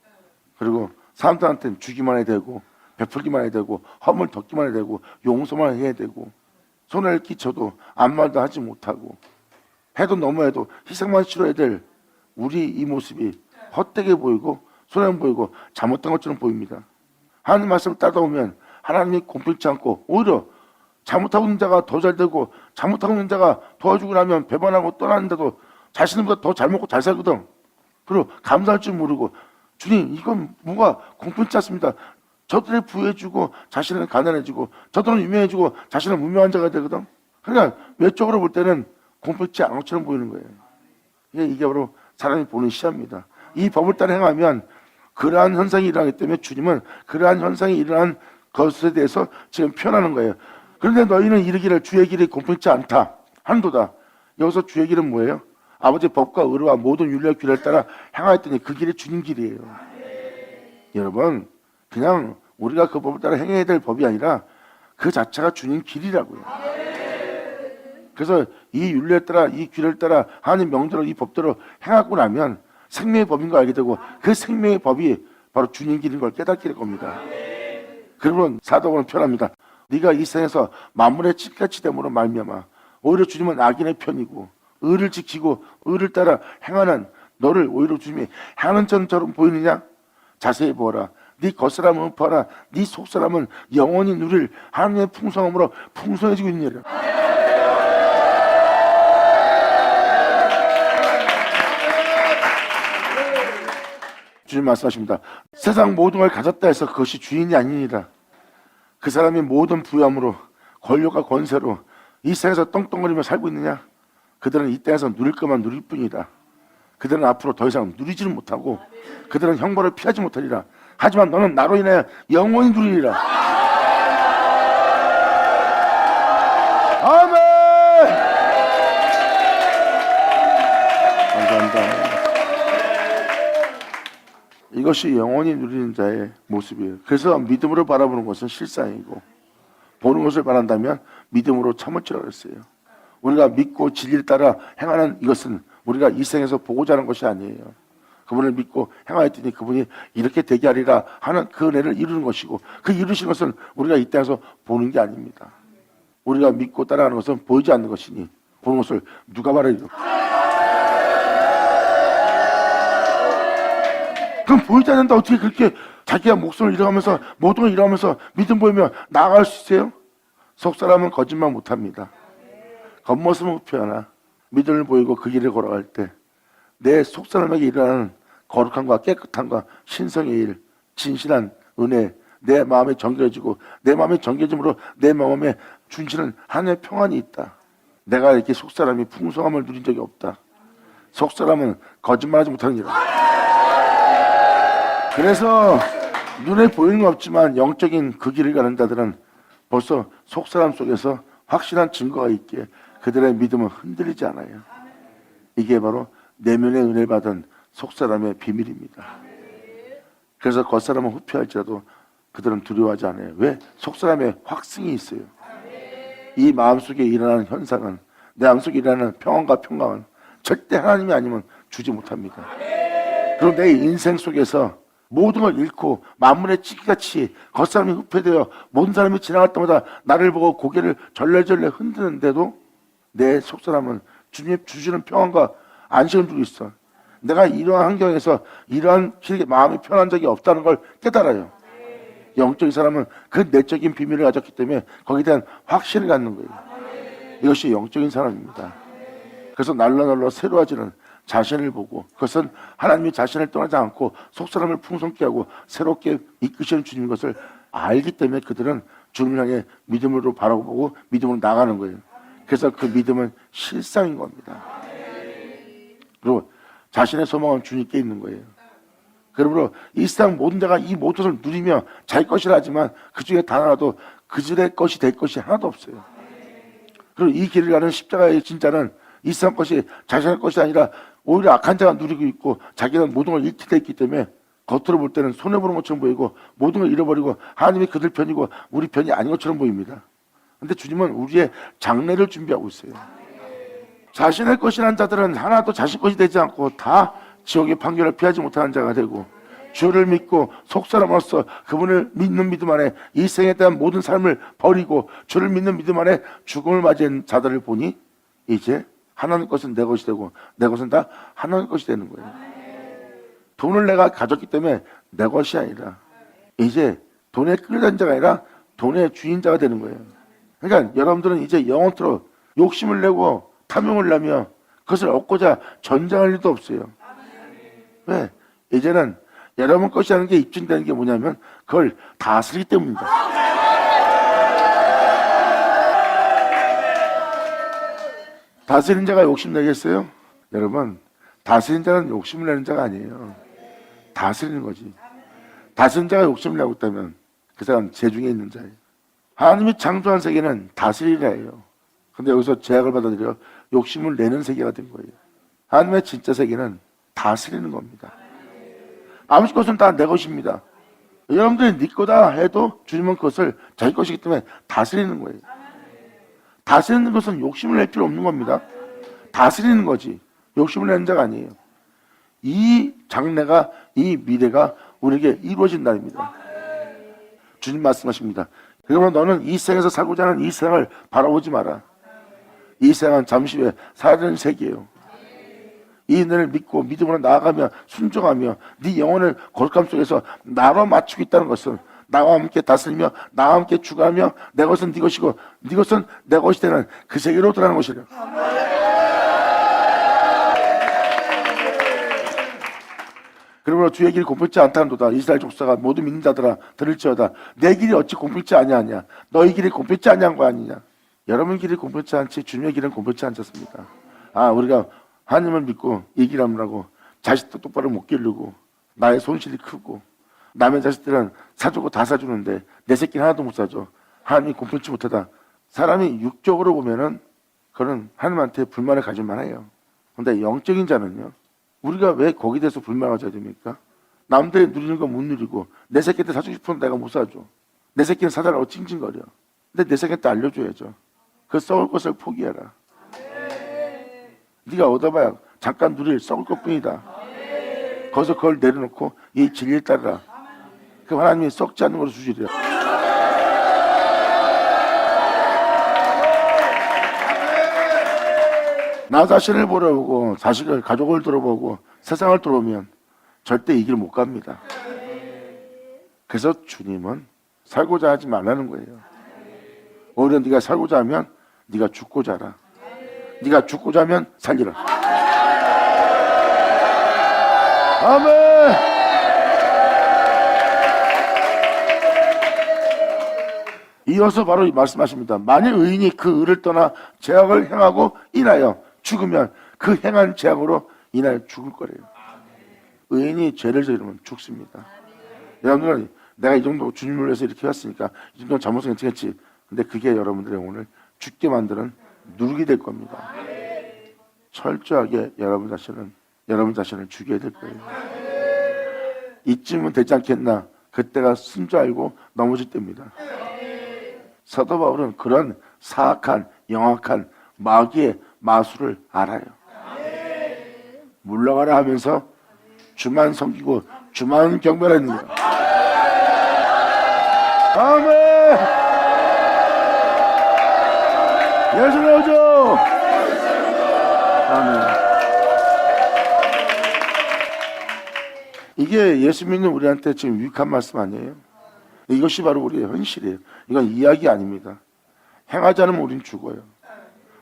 그리고 사람들한테는 주기만 해야 되고 베풀기만 해야 되고 허물 덮기만 해야 되고 용서만 해야 되고 손해를 끼쳐도 아무 말도 하지 못하고 해도 너무 해도 희생만 치러야 될 우리 이 모습이 헛되게 보이고 손해 보이고 잘못된 것처럼 보입니다. 하나님 말씀을 따다 보면 하나님이 공평치 않고 오히려 잘못하고 있는 자가 더 잘 되고 잘못하고 있는 자가 도와주고 나면 배반하고 떠나는데도 자신보다 더 잘 먹고 잘 살거든. 그리고 감사할 줄 모르고 주님 이건 뭐가 공평치 않습니다. 저들이 부해주고 자신은 가난해지고 저들은 유명해지고 자신은 무명한 자가 되거든. 그러니까 외적으로 볼 때는 공평치 않은 것처럼 보이는 거예요. 이게 바로 사람이 보는 시야입니다. 이 법을 따라 행하면 그러한 현상이 일어나기 때문에 주님은 그러한 현상이 일어난 것에 대해서 지금 표현하는 거예요. 그런데 너희는 이르기를 주의 길이 공평치 않다. 한도다. 여기서 주의 길은 뭐예요? 아버지 법과 의로와 모든 윤리와 규례를 따라 행하였더니 그 길이 주님 길이에요. 여러분, 그냥 우리가 그 법을 따라 행해야 될 법이 아니라 그 자체가 주님 길이라고요. 그래서 이 윤리에 따라 이 규례를 따라 하나님 명대로 이 법대로 행하고 나면 생명의 법인 걸 알게 되고 그 생명의 법이 바로 주님 길인 걸 깨닫게 될 겁니다. 그러면 사도는 표현합니다. 네가 이 세상에서 만물의 찌같이 됨으로 말미암아 오히려 주님은 악인의 편이고 의를 지키고 의를 따라 행하는 너를 오히려 주님이 행하는 전처럼 보이느냐? 자세히 보아라. 네 겉사람은 흡하라. 네 속사람은 영원히 누릴 하나님의 풍성함으로 풍성해지고 있느니라. 주님 말씀하십니다. 세상 모든 걸 가졌다 해서 그것이 주인이 아니니라. 그 사람이 모든 부유함으로 권력과 권세로 이 세상에서 떵떵거리며 살고 있느냐? 그들은 이 땅에서 누릴 것만 누릴 뿐이다. 그들은 앞으로 더 이상 누리지는 못하고 그들은 형벌을 피하지 못하리라. 하지만 너는 나로 인하여 영원히 누리리라. 아멘. 감사합니다. 이것이 영원히 누리는 자의 모습이에요. 그래서 믿음으로 바라보는 것은 실상이고 보는 것을 바란다면 믿음으로 참을지라고 했어요. 우리가 믿고 진리를 따라 행하는 이것은 우리가 이 생에서 보고자 하는 것이 아니에요. 그분을 믿고 행하였더니 그분이 이렇게 되게 하리라 하는 그 은혜를 이루는 것이고 그 이루신 것은 우리가 이 땅에서 보는 게 아닙니다. 우리가 믿고 따라가는 것은 보이지 않는 것이니 보는 것을 누가 말하리요? 그럼 보이지 않는다 어떻게 그렇게 자기가 목숨을 잃어가면서 모든 걸 잃어가면서 믿음 보이며 나아갈 수 있어요? 속사람은 거짓말 못합니다. 겉모습은 흡표하나 믿음을 보이고 그 길을 걸어갈 때 내 속사람에게 일어나는 거룩함과 깨끗함과 신성의 일, 진실한 은혜, 내 마음이 정결해지고 내 마음이 정결해짐으로 내 마음에 준치는 하나님의 평안이 있다. 내가 이렇게 속사람이 풍성함을 누린 적이 없다. 속사람은 거짓말하지 못하는 일이다. 그래서 눈에 보이는 건 없지만 영적인 그 길을 가는 자들은 벌써 속사람 속에서 확실한 증거가 있기에 그들의 믿음은 흔들리지 않아요. 이게 바로 내면의 은혜를 받은 속사람의 비밀입니다. 그래서 겉사람은 후피할지라도 그들은 두려워하지 않아요. 왜? 속사람의 확증이 있어요. 이 마음속에 일어나는 현상은 내 마음속에 일어나는 평안과 평강은 절대 하나님이 아니면 주지 못합니다. 그리고 내 인생 속에서 모든 걸 잃고 만물의 찌기같이 겉사람이 흡해되어 모든 사람이 지나갈 때마다 나를 보고 고개를 절레절레 흔드는데도 내 속사람은 주님이 주시는 평안과 안식을 두고 있어. 내가 이러한 환경에서 이러한 길게 마음이 편한 적이 없다는 걸 깨달아요. 영적인 사람은 그 내적인 비밀을 가졌기 때문에 거기에 대한 확신을 갖는 거예요. 이것이 영적인 사람입니다. 그래서 날로 새로워지는 자신을 보고 그것은 하나님이 자신을 떠나지 않고 속사람을 풍성케 하고 새롭게 이끄시는 주님인 것을 알기 때문에 그들은 주님을 향해 믿음으로 바라보고 믿음으로 나가는 거예요. 그래서 그 믿음은 실상인 겁니다. 그리고 자신의 소망은 주님께 있는 거예요. 그러므로 이 세상 모든 자가 이 모든 것을 누리며 자기 것이라 하지만 그 중에 단 하나도 그들의 것이 될 것이 하나도 없어요. 그리고 이 길을 가는 십자가의 진짜는 이 세상 것이 자신의 것이 아니라 오히려 악한 자가 누리고 있고 자기는 모든 걸 잃게 됐기 때문에 겉으로 볼 때는 손해보는 것처럼 보이고 모든 걸 잃어버리고 하나님이 그들 편이고 우리 편이 아닌 것처럼 보입니다. 그런데 주님은 우리의 장래를 준비하고 있어요. 자신의 것이라는 자들은 하나도 자신 것이 되지 않고 다 지옥의 판결을 피하지 못하는 자가 되고 주를 믿고 속사람으로서 그분을 믿는 믿음 안에 이 생에 대한 모든 삶을 버리고 주를 믿는 믿음 안에 죽음을 맞이한 자들을 보니 이제 하나님 것은 내 것이 되고 내 것은 다 하나님 것이 되는 거예요. 돈을 내가 가졌기 때문에 내 것이 아니라 이제 돈에 끌려다니는 자가 아니라 돈의 주인자가 되는 거예요. 그러니까 여러분들은 이제 영원토록 욕심을 내고 탐욕을 내며 그것을 얻고자 전쟁할 일도 없어요. 왜? 이제는 여러분 것이라는 게 입증되는 게 뭐냐면 그걸 다스리기 때문입니다. 다스리는 자가 욕심내겠어요? 여러분, 다스리는 자는 욕심을 내는 자가 아니에요. 다스리는 거지. 다스리는 자가 욕심을 내고 있다면 그 사람 재중에 있는 자예요. 하나님이 창조한 세계는 다스리라예요. 근데 여기서 제약을 받아들여 욕심을 내는 세계가 된 거예요. 하나님의 진짜 세계는 다스리는 겁니다. 아버지 것은 다 내 것입니다. 여러분들이 네 거다 해도 주님은 그것을 자기 것이기 때문에 다스리는 거예요. 다스리는 것은 욕심을 낼 필요 없는 겁니다. 다스리는 거지 욕심을 내는 자가 아니에요. 이 장래가, 이 미래가 우리에게 이루어진다입니다. 주님 말씀하십니다. 그러면 너는 이 세상에서 살고자 하는 이 세상을 바라보지 마라. 이 세상은 잠시 후에 사라지는 세계예요. 이 은혜를 믿고 믿음으로 나아가며 순종하며 네 영혼을 거룩함 속에서 나로 맞추고 있다는 것은 나와 함께 다스리며 나와 함께 주가하며 내 것은 네 것이고 네 것은 내 것이 되는 그 세계로 들어가는 것이래요. 그러므로 주의 길이 공평치 않다는도다. 이스라엘 족속아 모두 믿는 자들아 들을지어다. 내 길이 어찌 공평치 아니하냐. 너희 길이 공평치 아니한 거 아니냐. 여러분 길이 공평치 않지 주님의 길은 공평치 않습니다. 우리가 하나님을 믿고 이 길 하느라고 자식도 똑바로 못 기르고 나의 손실이 크고 남의 자식들은 사주고 다 사주는데 내 새끼는 하나도 못 사줘. 하나님이 공평치 못하다. 사람이 육적으로 보면은 그는 하나님한테 불만을 가질 만해요. 근데 영적인 자는요. 우리가 왜 거기에 대해서 불만을 가져야 됩니까? 남들이 누리는 거 못 누리고 내 새끼한테 사주고 싶은데 내가 못 사줘. 내 새끼는 사달라고 찡찡거려. 근데 내 새끼한테 알려줘야죠. 그 썩을 것을 포기해라. 네가 얻어봐야 잠깐 누릴 썩을 것뿐이다. 거기서 그걸 내려놓고 이 진리를 따르라. 그 하나님이 썩지 않는 것을 주시리라. 나 자신을 돌아보고 자식을 가족을 돌아보고 세상을 돌아보면 절대 이 길 못 갑니다. 그래서 주님은 살고자 하지 말라는 거예요. 오히려 네가 살고자 하면 네가 죽고자 하라. 네가 죽고자 하면 살리라. 아멘. 이어서 바로 말씀하십니다. 만일 의인이 그 의를 떠나 죄악을 행하고 인하여 죽으면 그 행한 죄악으로 인하여 죽을 거래요. 의인이 죄를 저지르면 죽습니다. 여러분들은 내가 이 정도 주님을 위해서 이렇게 했으니까 이 정도 잘못은 괜찮겠지. 근데 그게 여러분들의 오늘 죽게 만드는 누룩이 될 겁니다. 철저하게 여러분 자신을 죽여야 될 거예요. 이쯤은 되지 않겠나. 그때가 쓴 줄 알고 넘어질 때입니다. 사도 바울은 그런 사악한 영악한 마귀의 마술을 알아요. 물러가라 하면서 주만 섬기고 주만 경배하는 거예요. 아멘. 예수 나오죠. 아멘. 이게 예수 믿는 우리한테 지금 유익한 말씀 아니에요? 이것이 바로 우리의 현실이에요. 이건 이야기 아닙니다. 행하지 않으면 우리는 죽어요.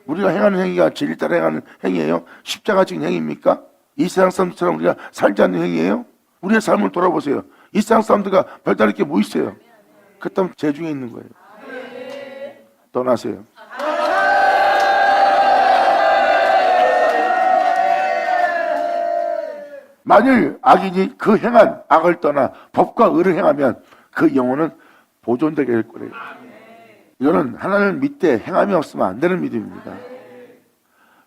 우리가 행하는 행위가 진리 따라 행하는 행위예요? 십자가 지은 행위입니까? 이 세상 사람들처럼 우리가 살지 않는 행위예요? 우리의 삶을 돌아보세요. 이 세상 사람들과 별다를 게 뭐 있어요? 그렇다면 죄 중에 있는 거예요. 떠나세요. 만일 악인이 그 행한 악을 떠나 법과 의를 행하면 그 영혼은 보존되게 될 거예요. 이거는 하나님을 믿되 행함이 없으면 안 되는 믿음입니다.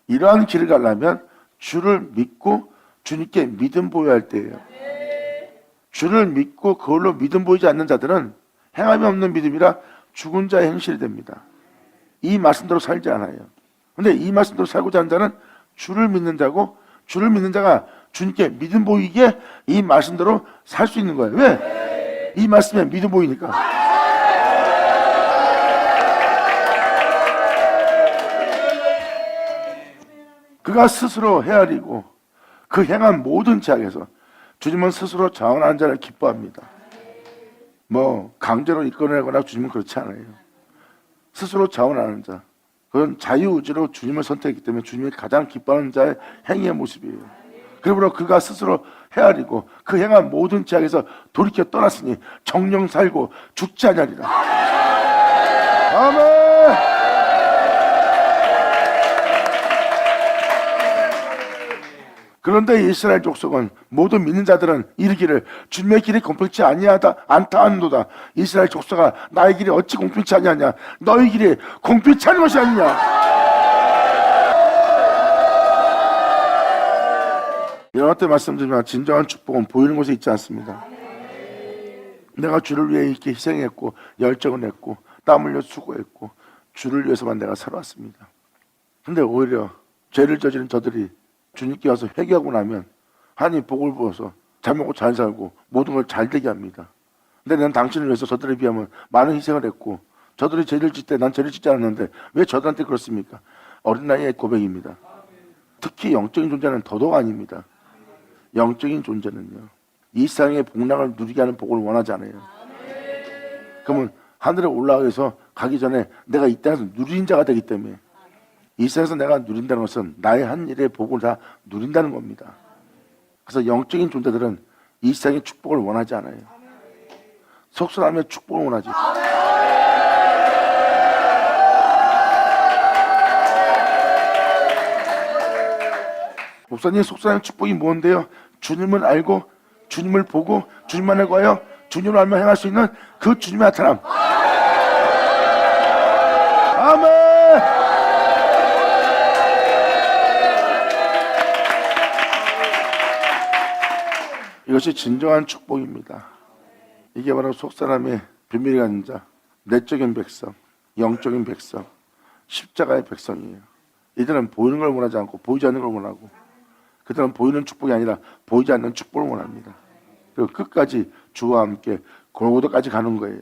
이러한 길을 가려면 주를 믿고 주님께 믿음 보여야 할 때예요. 주를 믿고 그걸로 믿음 보이지 않는 자들은 행함이 없는 믿음이라 죽은 자의 행실이 됩니다. 이 말씀대로 살지 않아요. 근데 이 말씀대로 살고자 하는 자는 주를 믿는 자고, 주를 믿는 자가 주님께 믿음 보이게 이 말씀대로 살 수 있는 거예요. 왜? 이 말씀에 믿음 보이니까. 그가 스스로 헤아리고 그 행한 모든 죄악에서 주님은 스스로 자원하는 자를 기뻐합니다. 뭐 강제로 이끌어내거나 주님은 그렇지 않아요. 스스로 자원하는 자, 그건 자유의지로 주님을 선택했기 때문에 주님이 가장 기뻐하는 자의 행위의 모습이에요. 그러므로 그가 스스로 헤아리고 그 행한 모든 죄악에서 돌이켜 떠났으니 정령 살고 죽지 아니하리라. 아멘. 그런데 이스라엘 족속은 모두 믿는 자들은 이르기를 주님의 길이 공평치 않다 하는도다. 이스라엘 족속아, 나의 길이 어찌 공평치 아니하냐? 너희 길이 공평치 않은 것이 아니냐? 여러 때 말씀드리지만 진정한 축복은 보이는 곳에 있지 않습니다. 내가 주를 위해 이렇게 희생했고 열정을 했고 땀 흘려 수고했고 주를 위해서만 내가 살아왔습니다. 근데 오히려 죄를 저지른 저들이 주님께 와서 회개하고 나면 하나님 복을 부어서 잘 먹고 잘 살고 모든 걸 잘 되게 합니다. 근데 난 당신을 위해서 저들에 비하면 많은 희생을 했고 저들이 죄를 짓 때 난 죄를 짓지 않았는데 왜 저들한테 그렇습니까? 어린 나이의 고백입니다. 특히 영적인 존재는 더더욱 아닙니다. 영적인 존재는요, 이 세상의 복락을 누리게 하는 복을 원하지 않아요. 그러면 하늘에 올라가기 위해서 가기 전에 내가 이 땅에서 누린 자가 되기 때문에 이 세상에서 내가 누린다는 것은 나의 한 일의 복을 다 누린다는 겁니다. 그래서 영적인 존재들은 이 세상의 축복을 원하지 않아요. 속선하며 축복을 원하지. 목사님, 속선하며 축복이 뭔데요? 주님을 알고 주님을 보고 주님만을 구하여 주님을 알며 행할 수 있는 그 주님의 나타남. 아멘. 이것이 진정한 축복입니다. 이게 바로 속사람의 비밀이 가진 자, 내적인 백성, 영적인 백성, 십자가의 백성이에요. 이들은 보이는 걸 원하지 않고 보이지 않는 걸 원하고, 그들은 보이는 축복이 아니라 보이지 않는 축복을 원합니다. 그리고 끝까지 주와 함께 골고다까지 가는 거예요.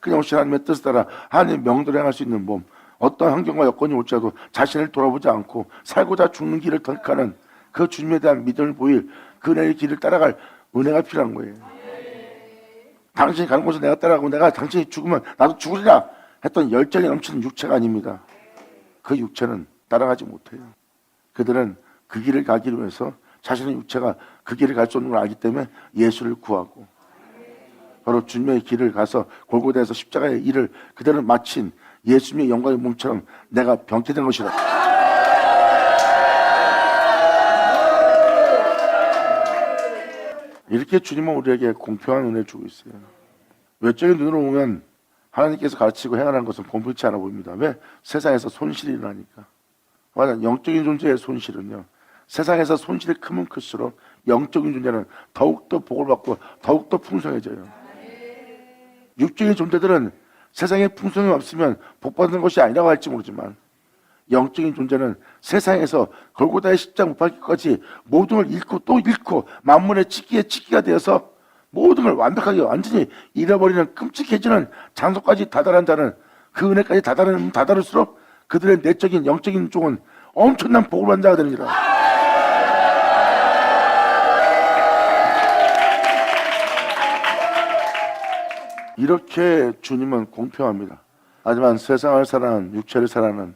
그냥 오신 하나님의 뜻을 따라 하나님의 명대로 행할 수 있는 몸, 어떤 환경과 여건이 올지라도 자신을 돌아보지 않고 살고자 죽는 길을 선택하는 그 주님에 대한 믿음을 보일 그 은혜의 길을 따라갈 은혜가 필요한 거예요. 당신이 가는 곳에 내가 따라가고 내가 당신이 죽으면 나도 죽으리라 했던 열정이 넘치는 육체가 아닙니다. 그 육체는 따라가지 못해요. 그들은 그 길을 가기 위해서 자신의 육체가 그 길을 갈 수 없는 걸 알기 때문에 예수를 구하고 바로 주님의 길을 가서 골고다에서 십자가의 일을 그대로 마친 예수님의 영광의 몸처럼 내가 병태된 것이라. 이렇게 주님은 우리에게 공평한 은혜를 주고 있어요. 외적인 눈으로 보면 하나님께서 가르치고 행하는 것은 공평치 않아 보입니다. 왜? 세상에서 손실이 일어나니까. 맞아, 영적인 존재의 손실은요, 세상에서 손실이 크면 클수록 영적인 존재는 더욱더 복을 받고 더욱더 풍성해져요. 육적인 존재들은 세상에 풍성이 없으면 복받는 것이 아니라고 할지 모르지만 영적인 존재는 세상에서 골고다의 십자가 못 박기까지 모든 걸 잃고 또 잃고 만물의 찢기가 되어서 모든 걸 완벽하게 완전히 잃어버리는 끔찍해지는 장소까지 다다른 자는, 그 은혜까지 다다를수록 그들의 내적인 영적인 쪽은 엄청난 복을 받는 자가 되느니라. 이렇게 주님은 공평합니다. 하지만 세상을 사랑하는, 육체를 사랑하는,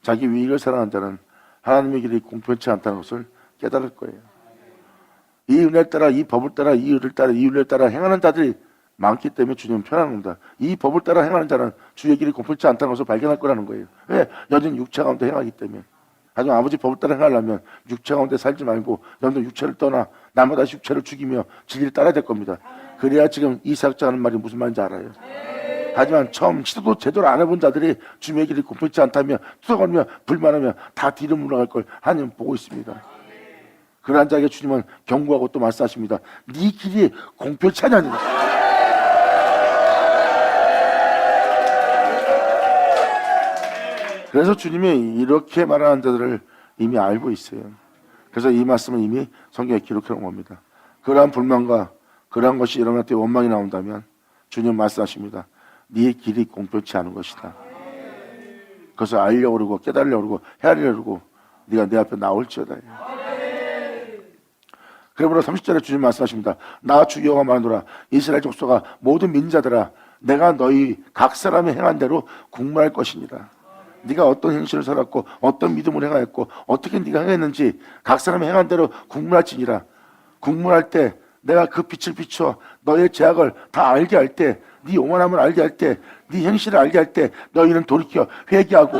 자기 위익을 사랑하는 자는 하나님의 길이 공평치 않다는 것을 깨달을 거예요. 이 은혜를 따라, 이 법을 따라, 이 의를 따라, 이 윤리를 따라 행하는 자들이 많기 때문에 주님은 편한 겁니다. 이 법을 따라 행하는 자는 주의 길이 공평치 않다는 것을 발견할 거라는 거예요. 왜? 여전히 육체 가운데 행하기 때문에. 하지만 아버지 법을 따라 행하려면 육체 가운데 살지 말고 여러분들 육체를 떠나 날마다 육체를 죽이며 진리를 따라야 될 겁니다. 그래야 지금 이 사역자 하는 말이 무슨 말인지 알아요. 하지만 처음 시도도 제대로 안 해본 자들이 주님의 길이 공평치 않다며 투석하며 불만하며 다 뒤로 물러갈 걸 하나님 보고 있습니다. 그러한 자에게 주님은 경고하고 또 말씀하십니다. 네 길이 공평치 않으니라. 그래서 주님이 이렇게 말하는 자들을 이미 알고 있어요. 그래서 이 말씀을 이미 성경에 기록해 놓은 겁니다. 그러한 불만과 그러한 것이 여러분 한테 원망이 나온다면 주님 말씀하십니다. 네 길이 공평치 않은 것이다. 그것을 알려고 그러고 깨달으려고 그러고 헤아리려고 그러고 네가 내 앞에 나올지어다. 그러므로 30절에 주님 말씀하십니다. 나 주 여호와가 말하노라. 이스라엘 족속아 모든 민자들아 내가 너희 각 사람이 행한 대로 국문할 것이니라. 네가 어떤 행실을 살았고 어떤 믿음을 행하였고 어떻게 네가 행했는지 각 사람이 행한 대로 국문할지니라. 국문할 때 내가 그 빛을 비추어 너의 죄악을 다 알게 할 때, 네 오만함을 알게 할 때, 네 행실을 알게 할 때 너희는 돌이켜 회개하고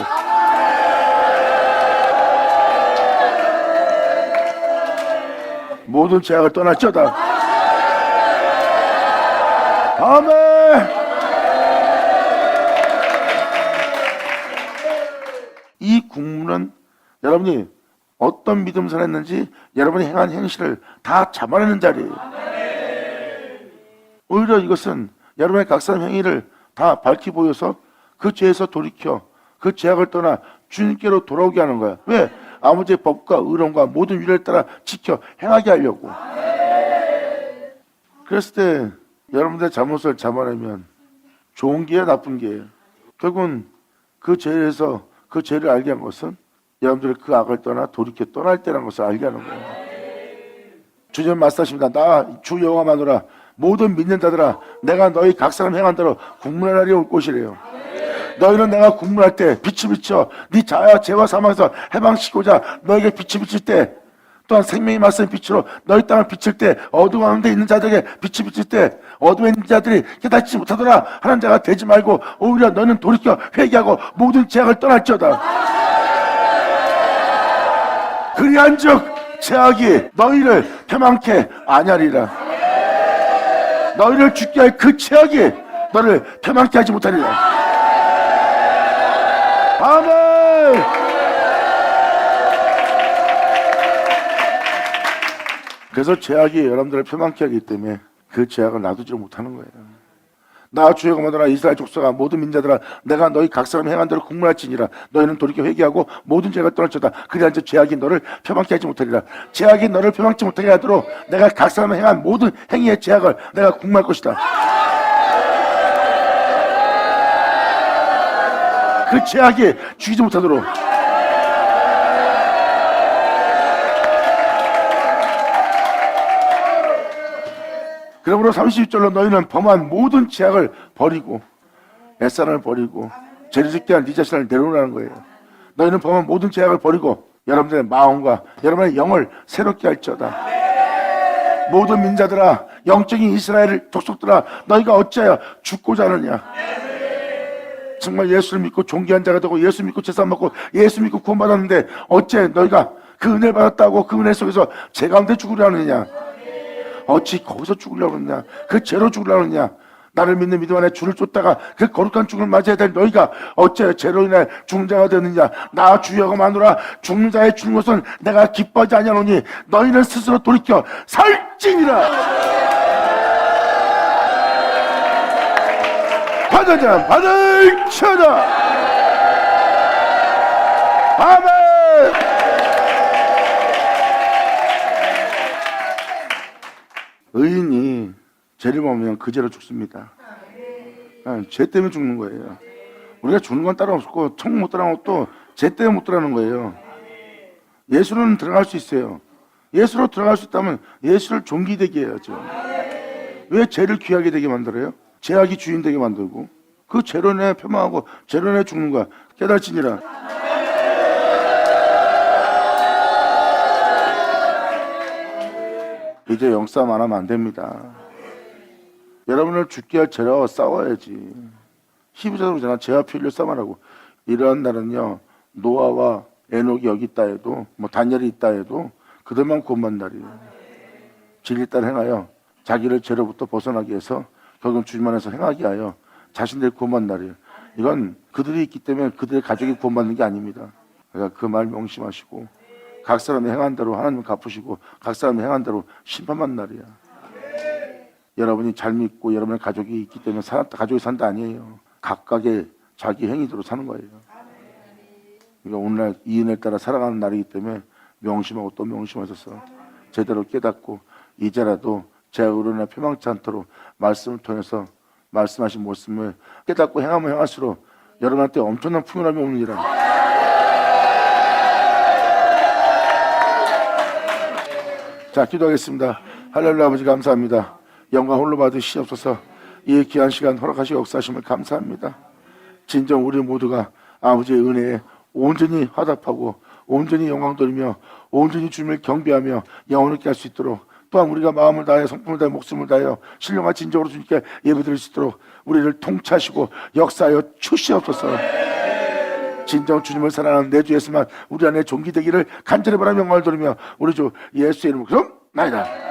모든 죄악을 떠날지어다. 아멘. 이 국문은 여러분이 어떤 믿음을 했는지 여러분이 행한 행실을 다 잡아내는 자리예요. 오히려 이것은 여러분의 각사람 행위를 다 밝히 보여서 그 죄에서 돌이켜 그 죄악을 떠나 주님께로 돌아오게 하는 거야. 왜? 아버지의 법과 의로움과 모든 윤례를 따라 지켜 행하게 하려고. 그랬을 때 여러분들의 잘못을 잡아내면 좋은 게요, 나쁜 게요. 결국은 그 죄에서 그 죄를 알게 한 것은 여러분들이 그 악을 떠나 돌이켜 떠날 때라는 것을 알게 하는 거예요. 주님 말씀하십니다. 나 주 여호와마노라 모든 믿는 자들아 내가 너희 각 사람 행한 대로 국문의 날이 올 것이래요. 너희는 내가 국문할 때 빛이 비쳐 네 자야 죄와 사망에서 해방시키고자 너에게 빛이 비칠 때 또한 생명이 맞선 빛으로 너희 땅을 비칠 때 어두운 가운데 있는 자들에게 빛이 비칠 때 어둠에 있는 자들이 깨닫지 못하더라 하는 자가 되지 말고 오히려 너는 돌이켜 회개하고 모든 죄악을 떠날지어다. 그리한즉 죄악이 너희를 패망케 아니하리라. 너희를 죽게 할 그 죄악이 너를 패망케 하지 못하리라. 아멘. 그래서 죄악이 여러분들을 패망케 하기 때문에 그 죄악을 놔두지 못하는 거예요. 나 주의 거마더라 이스라엘 족속아 모든 민자들아 내가 너희 각 사람 행한 대로 국문할지니라. 너희는 돌이켜 회개하고 모든 죄가 떠날지어다. 그리한즉 죄악이 너를 패망케 하지 못하리라. 죄악이 너를 패망케 못하게 하도록 내가 각 사람 행한 모든 행위의 죄악을 내가 국문할 것이다. 그 죄악이 죽이지 못하도록. 그러므로 32절로 너희는 범한 모든 죄악을 버리고 애산을 버리고 죄를 짓게 한 네 자신을 내려놓으라는 거예요. 너희는 범한 모든 죄악을 버리고 여러분들의 마음과 여러분의 영을 새롭게 할지어다. 모든 민자들아 영적인 이스라엘 족속들아 너희가 어찌하여 죽고자 하느냐. 정말 예수를 믿고 존귀한 자가 되고 예수 믿고 제사 먹고 예수 믿고 구원받았는데 어째 너희가 그 은혜를 받았다고 그 은혜 속에서 죄 가운데 죽으려 하느냐. 어찌 거기서 죽으려고 하느냐. 그 죄로 죽으려고 하느냐. 나를 믿는 믿음 안에 주를 쫓다가 그 거룩한 죽음을 맞이해야 될 너희가 어째 죄로 인해 죽는 자가 되느냐. 나 주 여호와마노라 죽는 자의 죽는 것은 내가 기뻐하지 아니하노니 너희는 스스로 돌이켜 살찌니라. 받은 자는 받을지어다. 아멘. 의인이 죄를 범하면 그 죄로 죽습니다. 죄 때문에 죽는 거예요. 우리가 죽는 건 따로 없고 천국 못 들어가는 것도 죄 때문에 못 들어가는 거예요. 예수는 들어갈 수 있어요. 예수로 들어갈 수 있다면 예수를 존귀되게 해야죠. 왜 죄를 귀하게 되게 만들어요? 죄악이 주인 되게 만들고 그 죄로 인해 폄하하고 죄로 인해 죽는 거야. 깨달지니라. 이제 영싸움 안 하면 안 됩니다. 여러분을 죽게 할 죄로 싸워야지. 히브리서로 그러잖아. 죄와 피를 싸움하라고. 이러한 날은요 노아와 에녹이 여기 있다 해도 뭐 다니엘이 있다 해도 그들만 구원받는 날이에요. 진리 따라 행하여 자기를 죄로부터 벗어나게 해서 결국 주님 안에서 행하게 하여 자신들이 구원받는 날이에요. 이건 그들이 있기 때문에 그들의 가족이 구원받는 게 아닙니다. 그러니까 그 말 명심하시고 각 사람이 행한 대로 하나님 갚으시고 각 사람이 행한 대로 심판받는 날이야. 여러분이 잘 믿고 여러분의 가족이 있기 때문에 가족이 산다 아니에요. 각각의 자기 행위대로 사는 거예요. 그러니까 오늘날 이 은혜를 따라 살아가는 날이기 때문에 명심하고 또 명심하셔서 제대로 깨닫고 이제라도 제 의로나 폐망치 않도록 말씀을 통해서 말씀하신 모습을 깨닫고 행하면 행할수록 여러분한테 엄청난 풍요함이 오느니라. 자, 기도하겠습니다. 할렐루야. 아버지 감사합니다. 영광 홀로 받으시옵소서. 이 귀한 시간 허락하시고 역사하심을 감사합니다. 진정 우리 모두가 아버지의 은혜에 온전히 화답하고 온전히 영광 돌리며 온전히 주님을 경배하며 영혼을 있게 할 수 있도록 또한 우리가 마음을 다해 성품을 다해 목숨을 다하여 신령한 진정으로 주님께 예배드릴 수 있도록 우리를 통치하시고 역사하여 주시옵소서. 진정 주님을 사랑하는 내 주 예수만 우리 안에 존귀되기를 간절히 바라며 영광을 돌리며 우리 주 예수의 이름으로 나이다.